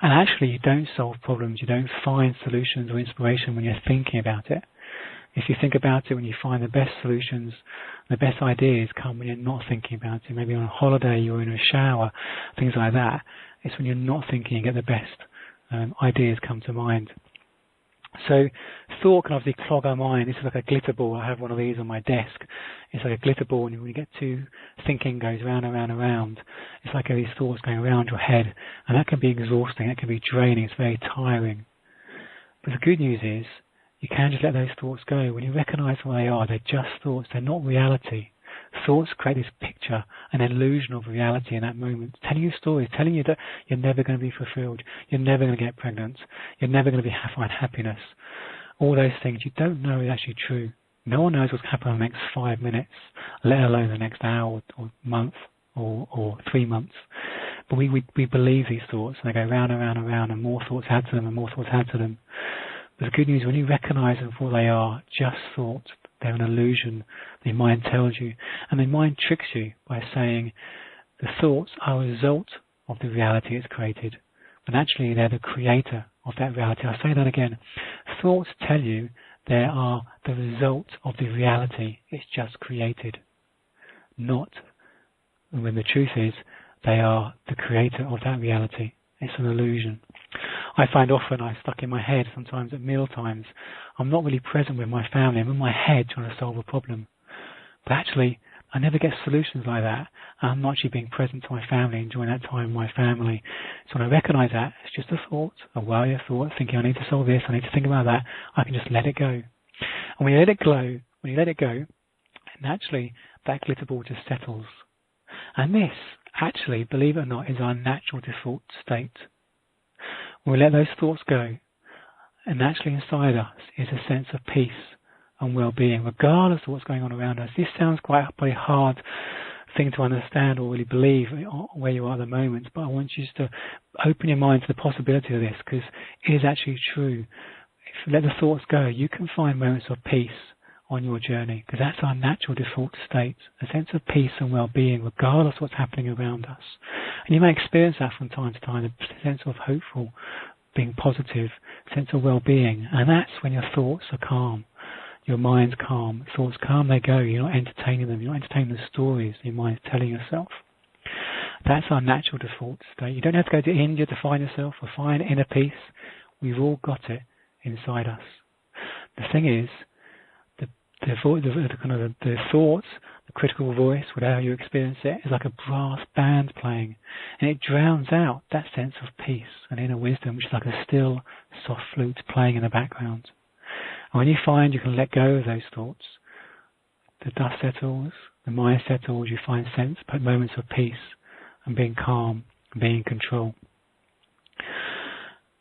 And actually, you don't solve problems, you don't find solutions or inspiration when you're thinking about it. If you think about it, when you find the best solutions, the best ideas come when you're not thinking about it. Maybe on a holiday, you're in a shower, things like that. It's when you're not thinking you get the best ideas come to mind. So thought can obviously clog our mind. This is like a glitter ball. I have one of these on my desk. It's like a glitter ball, and when you get to thinking goes round and round and round, it's like these thoughts going around your head, and that can be exhausting, that can be draining, it's very tiring. But the good news is you can just let those thoughts go. When you recognise what they are, they're just thoughts, they're not reality. Thoughts create this picture, an illusion of reality in that moment, telling you stories, telling you that you're never going to be fulfilled, you're never going to get pregnant, you're never going to find happiness. All those things you don't know is actually true. No one knows what's happening in the next 5 minutes, let alone the next hour or month or 3 months. But we believe these thoughts, and they go round and round and round, and more thoughts add to them and more thoughts add to them. But the good news, when you recognise them for what they are, just thoughts, they're an illusion. The mind tells you, and the mind tricks you by saying the thoughts are a result of the reality it's created, when actually they're the creator of that reality. I'll say that again. Thoughts tell you they are the result of the reality it's just created, not when the truth is they are the creator of that reality. It's an illusion. I find often I'm stuck in my head, sometimes at meal times. I'm not really present with my family. I'm in my head trying to solve a problem. But actually, I never get solutions like that. I'm not actually being present to my family, enjoying that time with my family. So when I recognise that, it's just a thought, a worry, a thought, thinking I need to solve this, I need to think about that, I can just let it go. And when you let it go, naturally, that glitter ball just settles. And this, actually, believe it or not, is our natural default state. When we let those thoughts go, and naturally inside us is a sense of peace and well-being, regardless of what's going on around us. This sounds quite a pretty hard thing to understand or really believe where you are at the moment, but I want you to open your mind to the possibility of this, because it is actually true. If you let the thoughts go, you can find moments of peace on your journey, because that's our natural default state, a sense of peace and well-being regardless of what's happening around us. And you may experience that from time to time, a sense of hopeful, being positive, sense of well-being, and that's when your thoughts are calm, your mind's calm, thoughts calm, they go, you're not entertaining them, you're not entertaining the stories your mind's telling yourself. That's our natural default state. You don't have to go to India to find yourself or find inner peace. We've all got it inside us. The thing is, the thoughts, the critical voice, whatever you experience it, is like a brass band playing, and it drowns out that sense of peace and inner wisdom, which is like a still, soft flute playing in the background. And when you find you can let go of those thoughts, the dust settles, the mind settles, you find moments of peace and being calm, and being in control.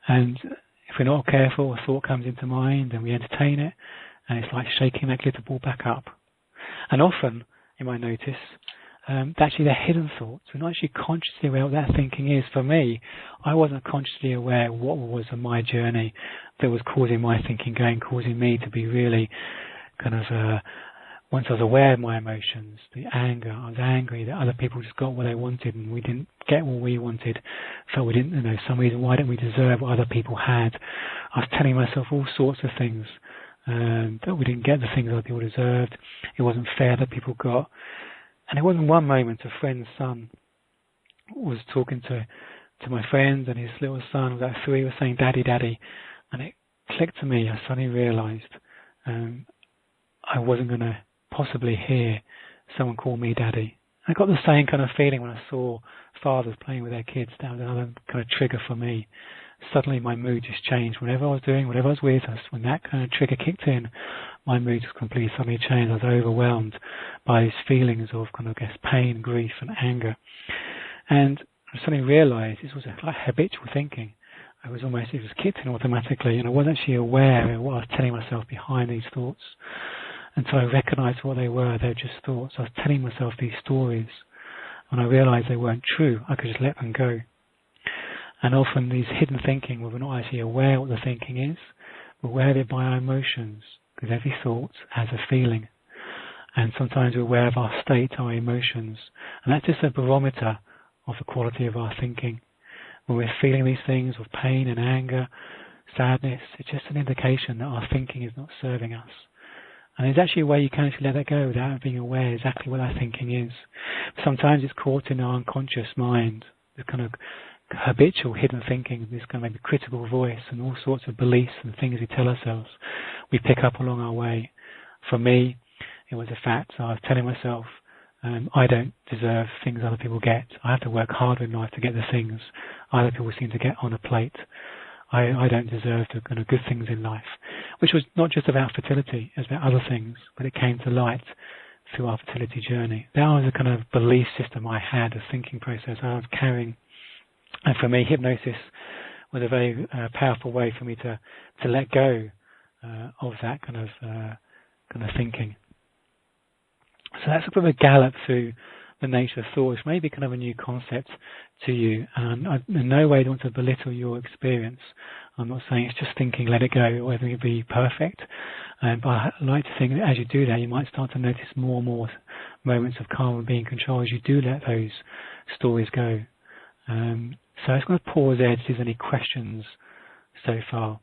And if we're not careful, a thought comes into mind and we entertain it, and it's like shaking that glitter ball back up. And often, you might notice, actually they're hidden thoughts. We're not actually consciously aware what that thinking is. For me, I wasn't consciously aware what was on my journey that was causing my thinking going, causing me to be really kind of, once I was aware of my emotions, the anger, I was angry that other people just got what they wanted and we didn't get what we wanted. Felt we didn't, some reason, why didn't we deserve what other people had? I was telling myself all sorts of things. That we didn't get the things other people deserved. It wasn't fair that people got. And it wasn't one moment a friend's son was talking to my friend, and his little son was at 3, was saying, "Daddy, Daddy," and it clicked to me. I suddenly realised I wasn't going to possibly hear someone call me daddy. I got the same kind of feeling when I saw fathers playing with their kids. That was another kind of trigger for me. Suddenly my mood just changed. Whatever I was doing, whatever I was with, when that kind of trigger kicked in, my mood just completely suddenly changed. I was overwhelmed by these feelings of kind of, I guess, pain, grief and anger. And I suddenly realised this was like habitual thinking. It was kicked in automatically, and I wasn't actually aware of what I was telling myself behind these thoughts until I recognised what they were. They were just thoughts. I was telling myself these stories. When I realised they weren't true, I could just let them go. And often these hidden thinking, where we're not actually aware what the thinking is, we're aware of it by our emotions, because every thought has a feeling. And sometimes we're aware of our state, our emotions. And that's just a barometer of the quality of our thinking. When we're feeling these things of pain and anger, sadness, it's just an indication that our thinking is not serving us. And there's actually a way you can actually let that go without being aware exactly what our thinking is. Sometimes it's caught in our unconscious mind, the kind of habitual hidden thinking, this kind of maybe critical voice and all sorts of beliefs and things we tell ourselves we pick up along our way. For me, it was a fact. I was telling myself, I don't deserve things other people get. I have to work harder in life to get the things other people seem to get on a plate. I don't deserve the kind of good things in life, which was not just about fertility, it was about other things, but it came to light through our fertility journey. That was a kind of belief system I had, a thinking process I was carrying. And for me, hypnosis was a very powerful way for me to let go of that kind of thinking. So that's a bit of a gallop through the nature of thought, which may be kind of a new concept to you. And I in no way want to belittle your experience. I'm not saying it's just thinking, let it go, or everything will be perfect. But I like to think that as you do that, you might start to notice more and more moments of calm and being in control as you do let those stories go. So I'm just going to pause there to see if there's any questions so far.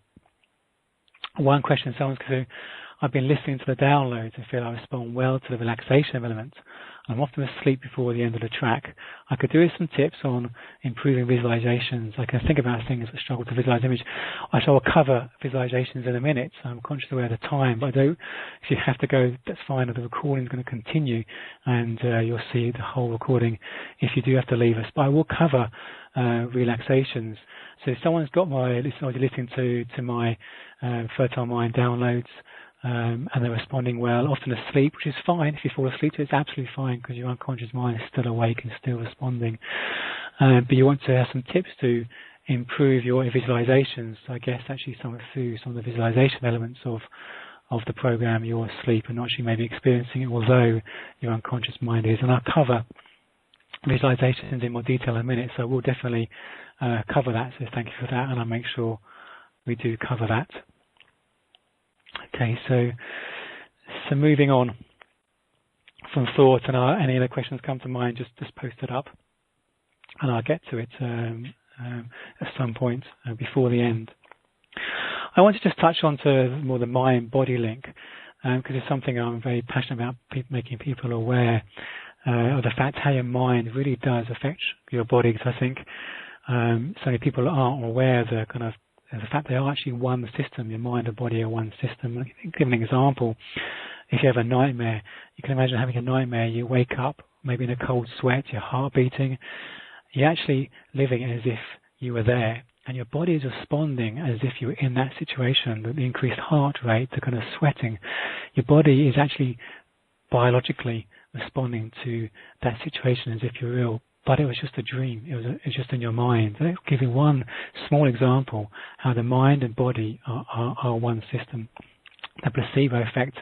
One question someone's going to, I've been listening to the downloads and feel I respond well to the relaxation element. I'm often asleep before the end of the track. I could do with some tips on improving visualizations. I can think about things that struggle to visualize image. I shall cover visualizations in a minute. So I'm conscious of the time, but I don't. If you have to go, that's fine. The recording is going to continue, and you'll see the whole recording if you do have to leave us. But I will cover relaxations. So if someone's got listening to my Fertile Mind downloads, and they're responding well, often asleep, which is fine. If you fall asleep, it's absolutely fine because your unconscious mind is still awake and still responding. But you want to have some tips to improve your visualizations. So I guess actually through some of the visualization elements of the program, you're asleep and not actually maybe experiencing it, although your unconscious mind is. And I'll cover visualizations in more detail in a minute, so we'll definitely cover that. So thank you for that, and I'll make sure we do cover that. Okay, so moving on from thought, and any other questions come to mind, just post it up, and I'll get to it at some point before the end. I want to just touch on to more the mind-body link, because it's something I'm very passionate about, making people aware of the fact how your mind really does affect your body. Because I think so many people aren't aware of the fact they are actually one system. Your mind and body are one system. Give an example. If you have a nightmare, you can imagine having a nightmare. You wake up, maybe in a cold sweat, your heart beating. You're actually living as if you were there, and your body is responding as if you were in that situation. The increased heart rate, the kind of sweating. Your body is actually biologically responding to that situation as if you're real. But it was just a dream. It was just in your mind. I'll give you one small example how the mind and body are one system. The placebo effect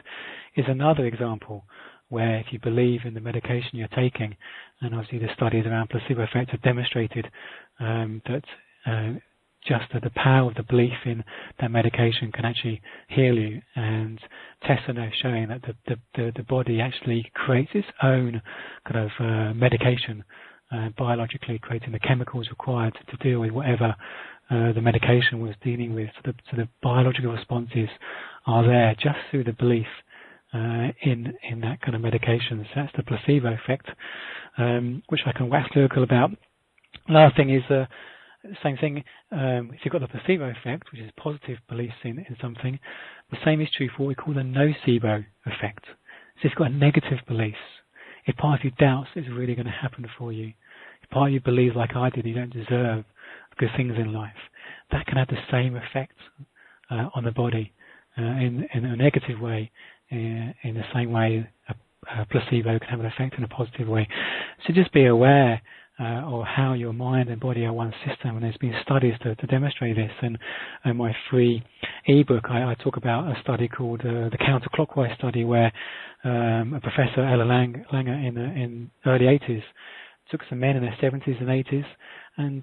is another example where if you believe in the medication you're taking, and obviously the studies around placebo effect have demonstrated that just the power of the belief in that medication can actually heal you, and tests are now showing that the body actually creates its own kind of medication, biologically creating the chemicals required to deal with whatever the medication was dealing with. So the biological responses are there just through the belief in that kind of medication. So that's the placebo effect, which I can wax lyrical about. Another thing is same thing. If you've got the placebo effect, which is positive beliefs in something, the same is true for what we call the nocebo effect. So if you've got negative beliefs, if part of you doubts it's really going to happen for you, if part of you believes like I did, you don't deserve good things in life, that can have the same effect on the body in a negative way, in the same way a placebo can have an effect in a positive way. So just be aware of how your mind and body are one system, and there's been studies to demonstrate this. And in my free ebook, I talk about a study called the counterclockwise study, where a professor, Ella Langer, in the early 80s, took some men in their 70s and 80s and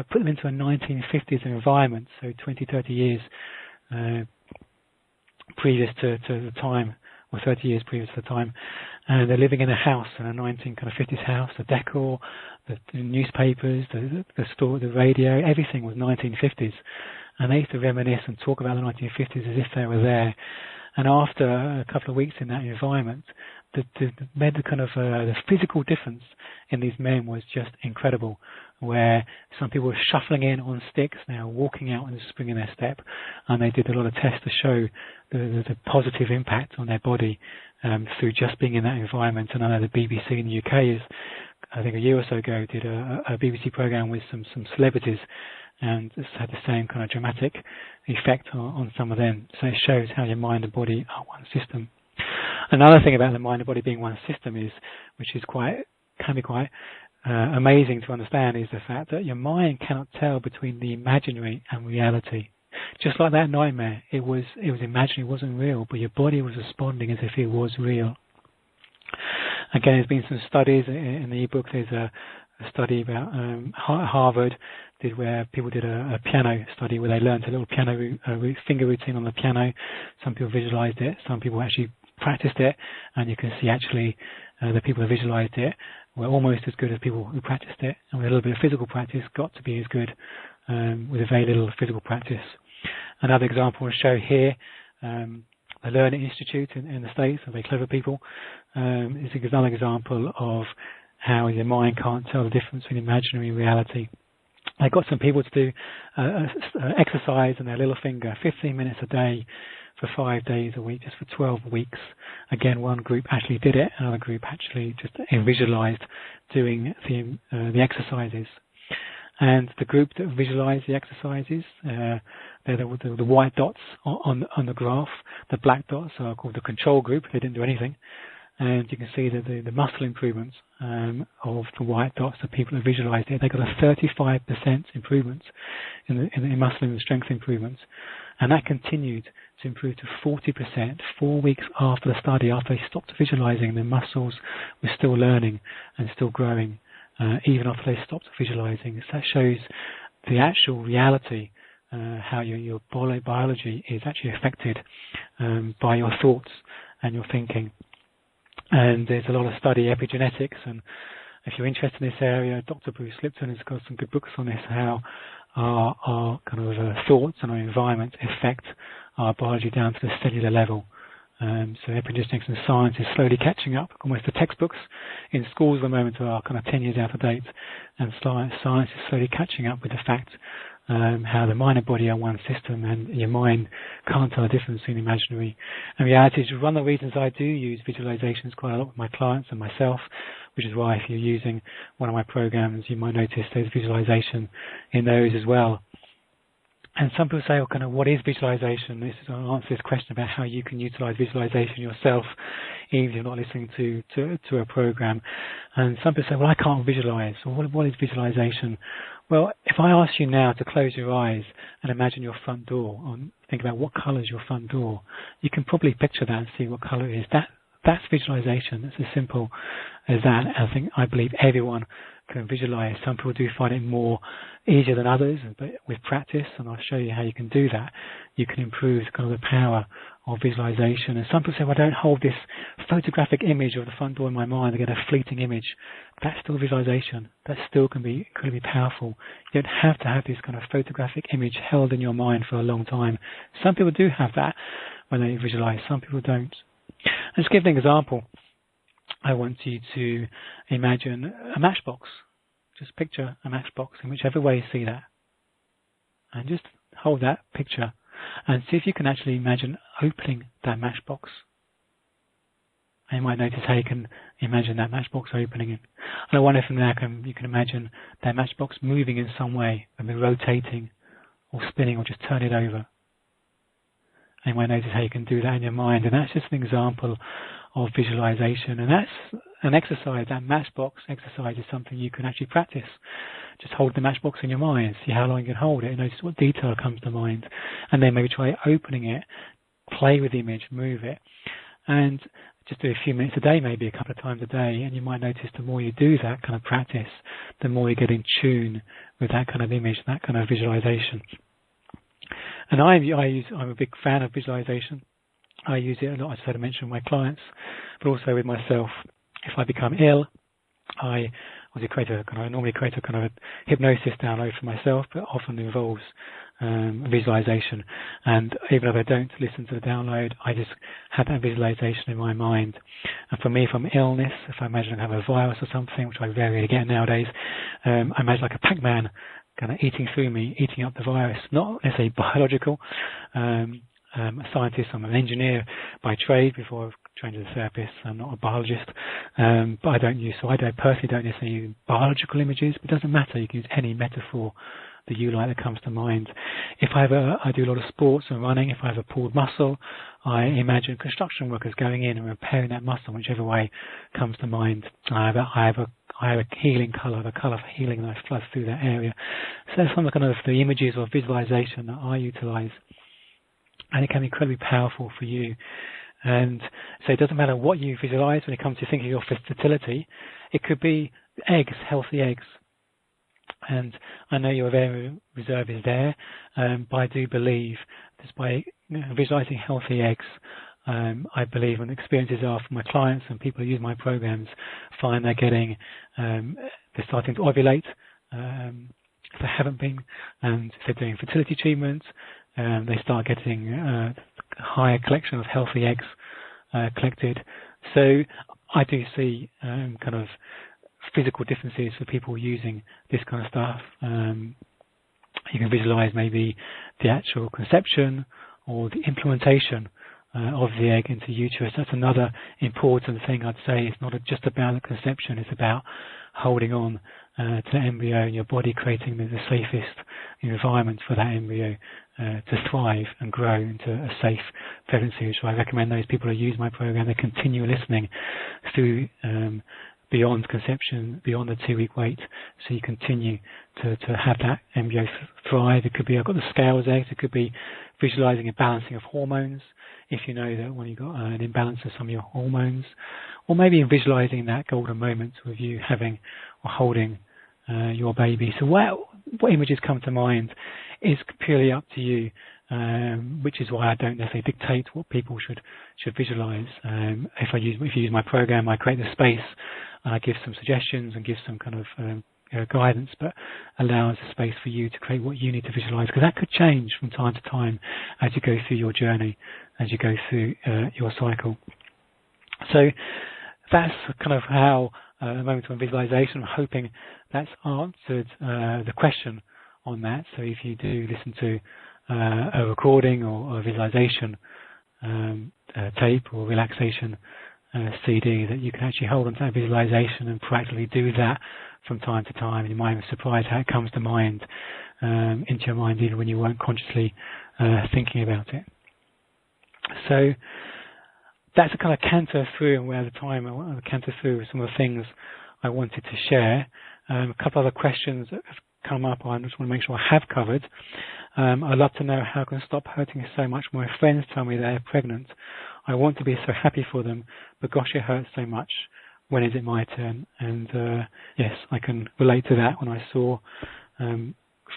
put them into a 1950s environment, so 20, 30 years previous to the time, or 30 years previous to the time, and they're living in a house, in a 1950s house. The decor, the newspapers, the store, the radio, everything was 1950s, and they used to reminisce and talk about the 1950s as if they were there. And after a couple of weeks in that environment, the physical difference in these men was just incredible, where some people were shuffling in on sticks, now walking out and springing their step, and they did a lot of tests to show the positive impact on their body through just being in that environment. And I know the BBC in the UK I think a year or so ago, did a BBC program with some celebrities, and it's had the same kind of dramatic effect on some of them. So it shows how your mind and body are one system. Another thing about the mind and body being one system can be quite amazing to understand, is the fact that your mind cannot tell between the imaginary and reality. Just like that nightmare, it was imaginary, it wasn't real, but your body was responding as if it was real. Again, there's been some studies in the ebook. There's a study about Harvard where people did a piano study where they learned a little piano finger routine on the piano. Some people visualized it, some people actually practiced it, and you can see actually the people who visualized it were almost as good as people who practiced it, and with a little bit of physical practice got to be as good with a very little physical practice. Another example I'll show here, the Learning Institute in the States, are very clever people. Is another example of how your mind can't tell the difference between imaginary and reality. They got some people to do exercise on their little finger, 15 minutes a day for 5 days a week, just for 12 weeks. Again, one group actually did it, another group actually just visualized doing the exercises. And the group that visualized the exercises, they're the white dots on the graph. The black dots are called the control group. They didn't do anything. And you can see that the muscle improvements of the white dots, the people who visualized it, they got a 35% improvement in muscle and strength improvements. And that continued to improve to 40% 4 weeks after the study. After they stopped visualizing, the muscles were still learning and still growing, even after they stopped visualizing. So that shows the actual reality, how your biology is actually affected by your thoughts and your thinking. And there's a lot of study, epigenetics, and if you're interested in this area, Dr. Bruce Lipton has got some good books on this, how our kind of thoughts and our environment affect our biology down to the cellular level. So epigenetics and science is slowly catching up. Almost the textbooks in schools at the moment are kind of 10 years out of date, and science is slowly catching up with the fact how the mind and body are one system, and your mind can't tell the difference between imaginary and reality. One of the reasons I do use visualizations quite a lot with my clients and myself, which is why if you're using one of my programs, you might notice there's visualization in those as well. And some people say, well, what is visualization? I'll answer this question about how you can utilize visualization yourself, even if you're not listening to a program. And some people say, well, I can't visualize. Well, what is visualization? Well, if I ask you now to close your eyes and imagine your front door, and think about what color is your front door, you can probably picture that and see what color it is. That's visualization. It's as simple as that. I believe everyone can visualize. Some people do find it more easier than others, but with practice, and I'll show you how you can do that, you can improve kind of the power of visualization. And some people say, well, I don't hold this photographic image of the front door in my mind, I get a fleeting image. That's still visualization. That still can be incredibly powerful. You don't have to have this kind of photographic image held in your mind for a long time. Some people do have that when they visualize, some people don't. Let's give an example. I want you to imagine a matchbox. Just picture a matchbox in whichever way you see that. And just hold that picture and see if you can actually imagine opening that matchbox. And you might notice how you can imagine that matchbox opening. And I wonder if from there you can imagine that matchbox moving in some way, maybe rotating or spinning or just turn it over. And you might notice how you can do that in your mind. And that's just an example of visualization. And that's an exercise. That matchbox exercise is something you can actually practice. Just hold the matchbox in your mind, see how long you can hold it, and notice what detail comes to mind. And then maybe try opening it, play with the image, move it. And just do a few minutes a day, maybe a couple of times a day, and you might notice the more you do that kind of practice, the more you get in tune with that kind of image, that kind of visualization. And I'm a big fan of visualization. I use it a lot, as I mentioned, with my clients, but also with myself. If I become ill, I normally create a kind of a hypnosis download for myself, but often involves visualization. And even if I don't listen to the download, I just have that visualization in my mind. And for me, from illness, if I imagine I have a virus or something, which I rarely get nowadays, I imagine like a Pac-Man kind of eating through me, eating up the virus. Not necessarily biological. A scientist, I'm an engineer by trade before I've trained as a therapist. I'm not a biologist, but I personally don't necessarily use biological images, but it doesn't matter. You can use any metaphor that you like that comes to mind. If I do a lot of sports and running, if I have a pulled muscle, I imagine construction workers going in and repairing that muscle, whichever way comes to mind. I have a healing colour, the colour for healing that floods through that area. So that's some of the images or visualization that I utilise. And it can be incredibly powerful for you. And so it doesn't matter what you visualize when it comes to thinking of fertility. It could be eggs, healthy eggs. And I know your very reserve is there, but I do believe that by visualizing healthy eggs, I believe, and experiences are for my clients and people who use my programs, find they're starting to ovulate if they haven't been, and if they're doing fertility treatments, they start getting a higher collection of healthy eggs collected. So I do see kind of physical differences for people using this kind of stuff. You can visualize maybe the actual conception or the implementation of the egg into uterus. That's another important thing I'd say. It's not just about the conception, it's about holding on to the embryo and your body creating the safest environment for that embryo to thrive and grow into a safe pregnancy, which I recommend those people who use my program, they continue listening through beyond conception, beyond the 2-week wait, so you continue to have that embryo thrive. It could be, I've got the scales eggs, it could be visualizing a balancing of hormones, if you know that when you've got an imbalance of some of your hormones, or maybe visualizing that golden moment with you having or holding your baby. So what images come to mind is purely up to you, which is why I don't necessarily dictate what people should visualize. If you use my program, I create the space, and I give some suggestions and give some kind of guidance, but allows a space for you to create what you need to visualize, because that could change from time to time as you go through your journey, as you go through your cycle. So that's kind of how a moment of visualization. I'm hoping that's answered the question on that. So if you do listen to a recording or a visualization tape or relaxation CD, that you can actually hold on to that visualization and practically do that from time to time. And you might be surprised how it comes to mind, into your mind, even when you weren't consciously thinking about it. So that's a kind of canter through, and where the time I want to canter through some of the things I wanted to share. A couple other questions that have come up I just want to make sure I have covered. I'd love to know how I can stop hurting so much. My friends tell me they're pregnant. I want to be so happy for them, but gosh, it hurts so much. When is it my turn? And yes, I can relate to that when I saw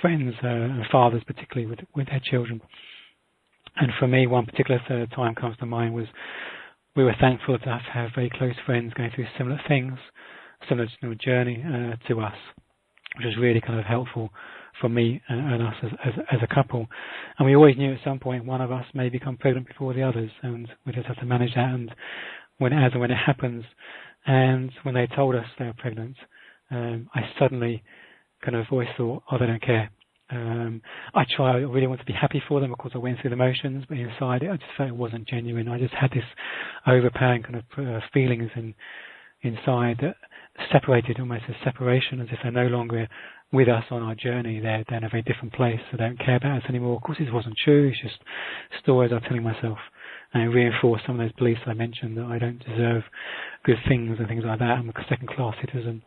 friends and fathers, particularly with their children. And for me, one particular time comes to mind was we were thankful to have very close friends going through similar things, similar journey to us, which was really kind of helpful for me and us as a couple. And we always knew at some point one of us may become pregnant before the others, and we just have to manage that. And when it happens, and when they told us they were pregnant, I suddenly kind of always thought, oh, they don't care. I really want to be happy for them. Of course, I went through the motions, but inside it, I just felt it wasn't genuine. I just had this overpowering kind of feelings inside that separated, almost a separation, as if they're no longer with us on our journey. They're in a very different place, so they don't care about us anymore. Of course, this wasn't true. It's just stories I'm telling myself. And it reinforced some of those beliefs I mentioned, that I don't deserve good things and things like that. I'm a second-class citizen.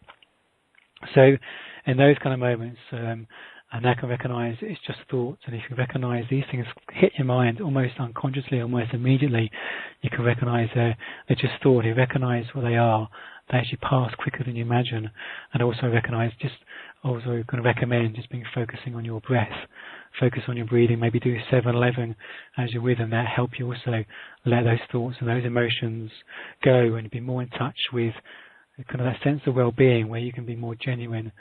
So in those kind of moments, and I can recognize it's just thoughts, and if you recognize these things hit your mind almost unconsciously, almost immediately, you can recognize they're just thought. You recognize what they are. They actually pass quicker than you imagine. And also recognize, also going to recommend just focusing on your breath, focus on your breathing, maybe do 7-11 as you're with them. That help you also let those thoughts and those emotions go and be more in touch with kind of that sense of well-being, where you can be more genuine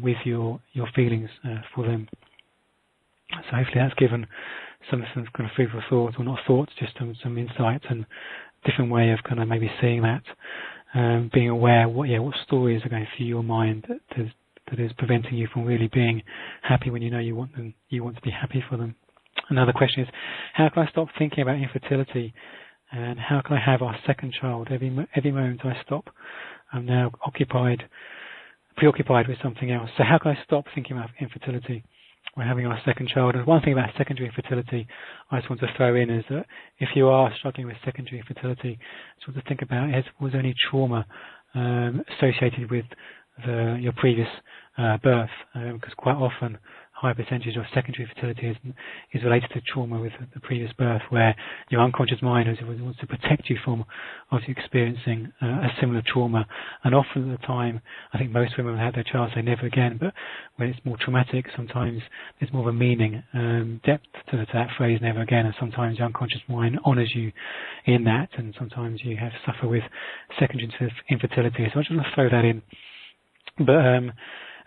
with your feelings for them. So hopefully that's given some kind of food for thought, or not thoughts, just some insights and different way of kind of maybe seeing that, being aware what stories are going through your mind that is preventing you from really being happy when you know you want to be happy for them. Another question is, how can I stop thinking about infertility, and how can I have our second child? Every moment I stop, I'm now preoccupied with something else. So how can I stop thinking about infertility? We're having our second child. And one thing about secondary infertility I just want to throw in is that if you are struggling with secondary infertility, just want to think about, was there any trauma associated with your previous birth? Because quite often a high percentage of secondary fertility is related to trauma with the previous birth, where your unconscious mind wants to protect you from obviously experiencing a similar trauma. And often at the time, I think most women have their child say never again, but when it's more traumatic, sometimes there's more of a meaning, depth to that phrase never again, and sometimes your unconscious mind honours you in that, and sometimes you have to suffer with secondary infertility. So I just want to throw that in. But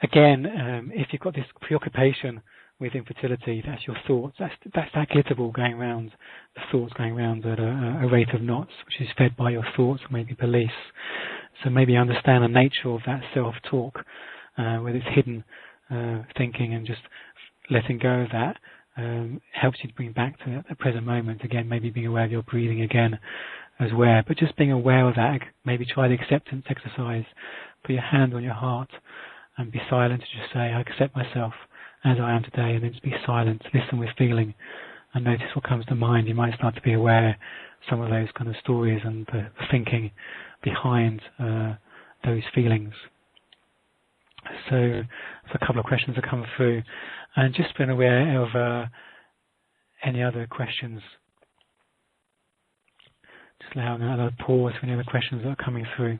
again, if you've got this preoccupation with infertility, that's your thoughts. That's that glitter ball going around, the thoughts going around at a rate of knots, which is fed by your thoughts or maybe beliefs. So maybe understand the nature of that self-talk, whether it's hidden thinking, and just letting go of that helps you to bring back to the present moment. Again, maybe being aware of your breathing again as well, but just being aware of that. Maybe try the acceptance exercise. Put your hand on your heart and be silent to just say, I accept myself as I am today, and then just be silent, listen with feeling, and notice what comes to mind. You might start to be aware some of those kind of stories and the thinking behind those feelings. So there's a couple of questions that come through, and just being aware of any other questions. Just allowing another pause for any other questions that are coming through.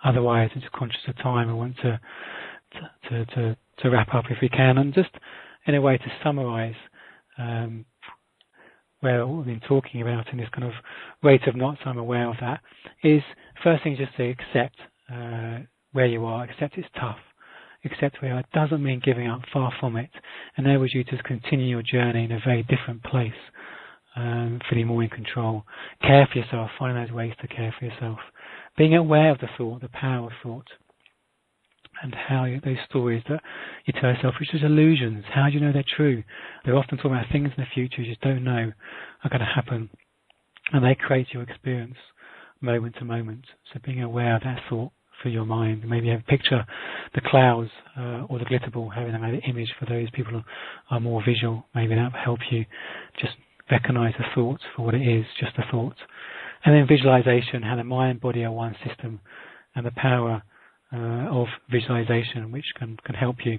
Otherwise, I'm just conscious of time. I want to wrap up if we can, and just in a way to summarise where what we've been talking about in this kind of rate of knots. I'm aware of that. Is first thing just to accept where you are. Accept it's tough. Accept where you are. It doesn't mean giving up. Far from it. Enables you to continue your journey in a very different place, feeling more in control. Care for yourself. Find those ways to care for yourself. Being aware of the thought, the power of thought, and how those stories that you tell yourself, which is illusions, how do you know they're true? They're often talking about things in the future you just don't know are going to happen, and they create your experience moment to moment. So being aware of that thought for your mind. Maybe have a picture, the clouds or the glitter ball, having an image for those people who are more visual. Maybe that will help you just recognize the thoughts for what it is, just a thought. And then visualization, how the mind, body are one system, and the power of visualization, which can help you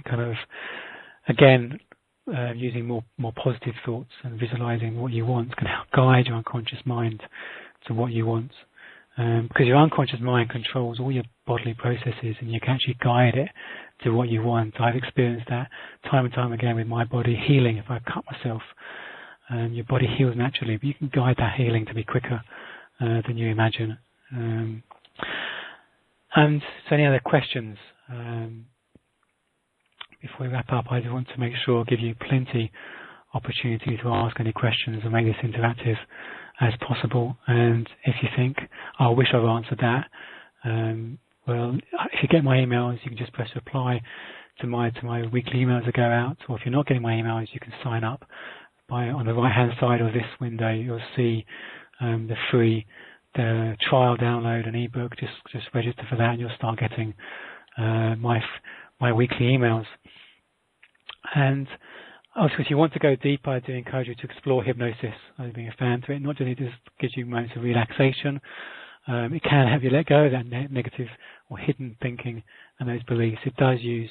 kind of, again, using more positive thoughts and visualizing what you want can help guide your unconscious mind to what you want. Because your unconscious mind controls all your bodily processes, and you can actually guide it to what you want. I've experienced that time and time again with my body healing. If I cut myself, your body heals naturally, but you can guide that healing to be quicker than you imagine. And so any other questions? Before we wrap up, I just want to make sure give you plenty opportunity to ask any questions and make this interactive as possible. And if you think, oh, I wish I've answered that, Well, if you get my emails, you can just press reply to my weekly emails that go out, or if you're not getting my emails, you can sign up on the right hand side of this window. You'll see the free trial download an ebook. Just register for that, and you'll start getting my weekly emails. And also, if you want to go deeper, I do encourage you to explore hypnosis. I've been a fan to it. Not just it just gives you moments of relaxation. It can help you let go of that negative or hidden thinking and those beliefs. It does use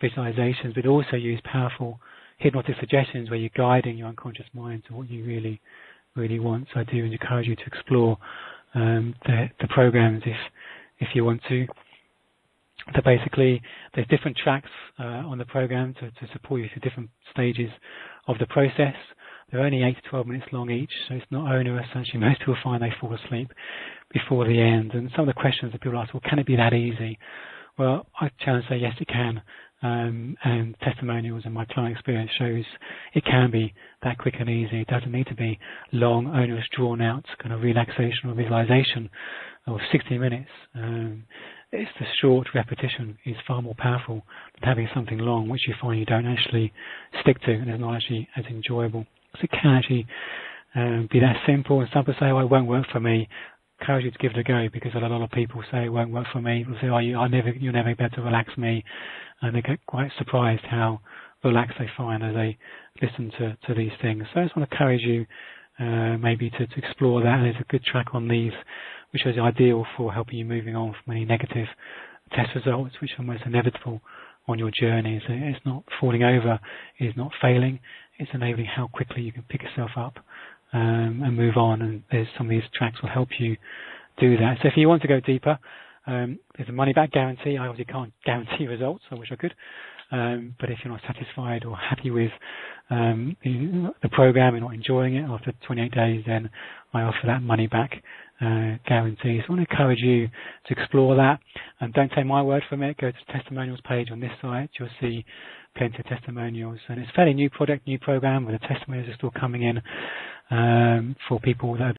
visualizations, but also use powerful hypnotic suggestions where you're guiding your unconscious mind to what you really, really want. So I do encourage you to explore the programs if you want to. So basically, there's different tracks on the program to support you through different stages of the process. They're only 8 to 12 minutes long each, so it's not onerous. Actually, most people find they fall asleep before the end. And some of the questions that people ask, well, can it be that easy? Well, I challenge to say, yes, it can. And testimonials and my client experience shows it can be that quick and easy. It doesn't need to be long, onerous, drawn out kind of relaxation or visualization of 60 minutes. It's the short repetition is far more powerful than having something long, which you find you don't actually stick to and is not actually as enjoyable. So it can actually be that simple. And some people say, oh, it won't work for me. I encourage you to give it a go, because a lot of people say it won't work for me. People say, oh, you'll never be able to relax me. And they get quite surprised how relaxed they find as they listen to these things. So I just want to encourage you maybe to explore that. And there's a good track on these, which is ideal for helping you moving on from any negative test results, which are almost inevitable on your journey. So it's not falling over, it's not failing, it's enabling how quickly you can pick yourself up and move on. And there's some of these tracks will help you do that. So if you want to go deeper, there's a money-back guarantee. I obviously can't guarantee results. I wish I could. But if you're not satisfied or happy with the program, you're not enjoying it after 28 days, then I offer that money-back guarantee. So I want to encourage you to explore that. And don't take my word from it. Go to the testimonials page on this site. You'll see plenty of testimonials. And it's a fairly new product, new program, where the testimonials are still coming in for people that have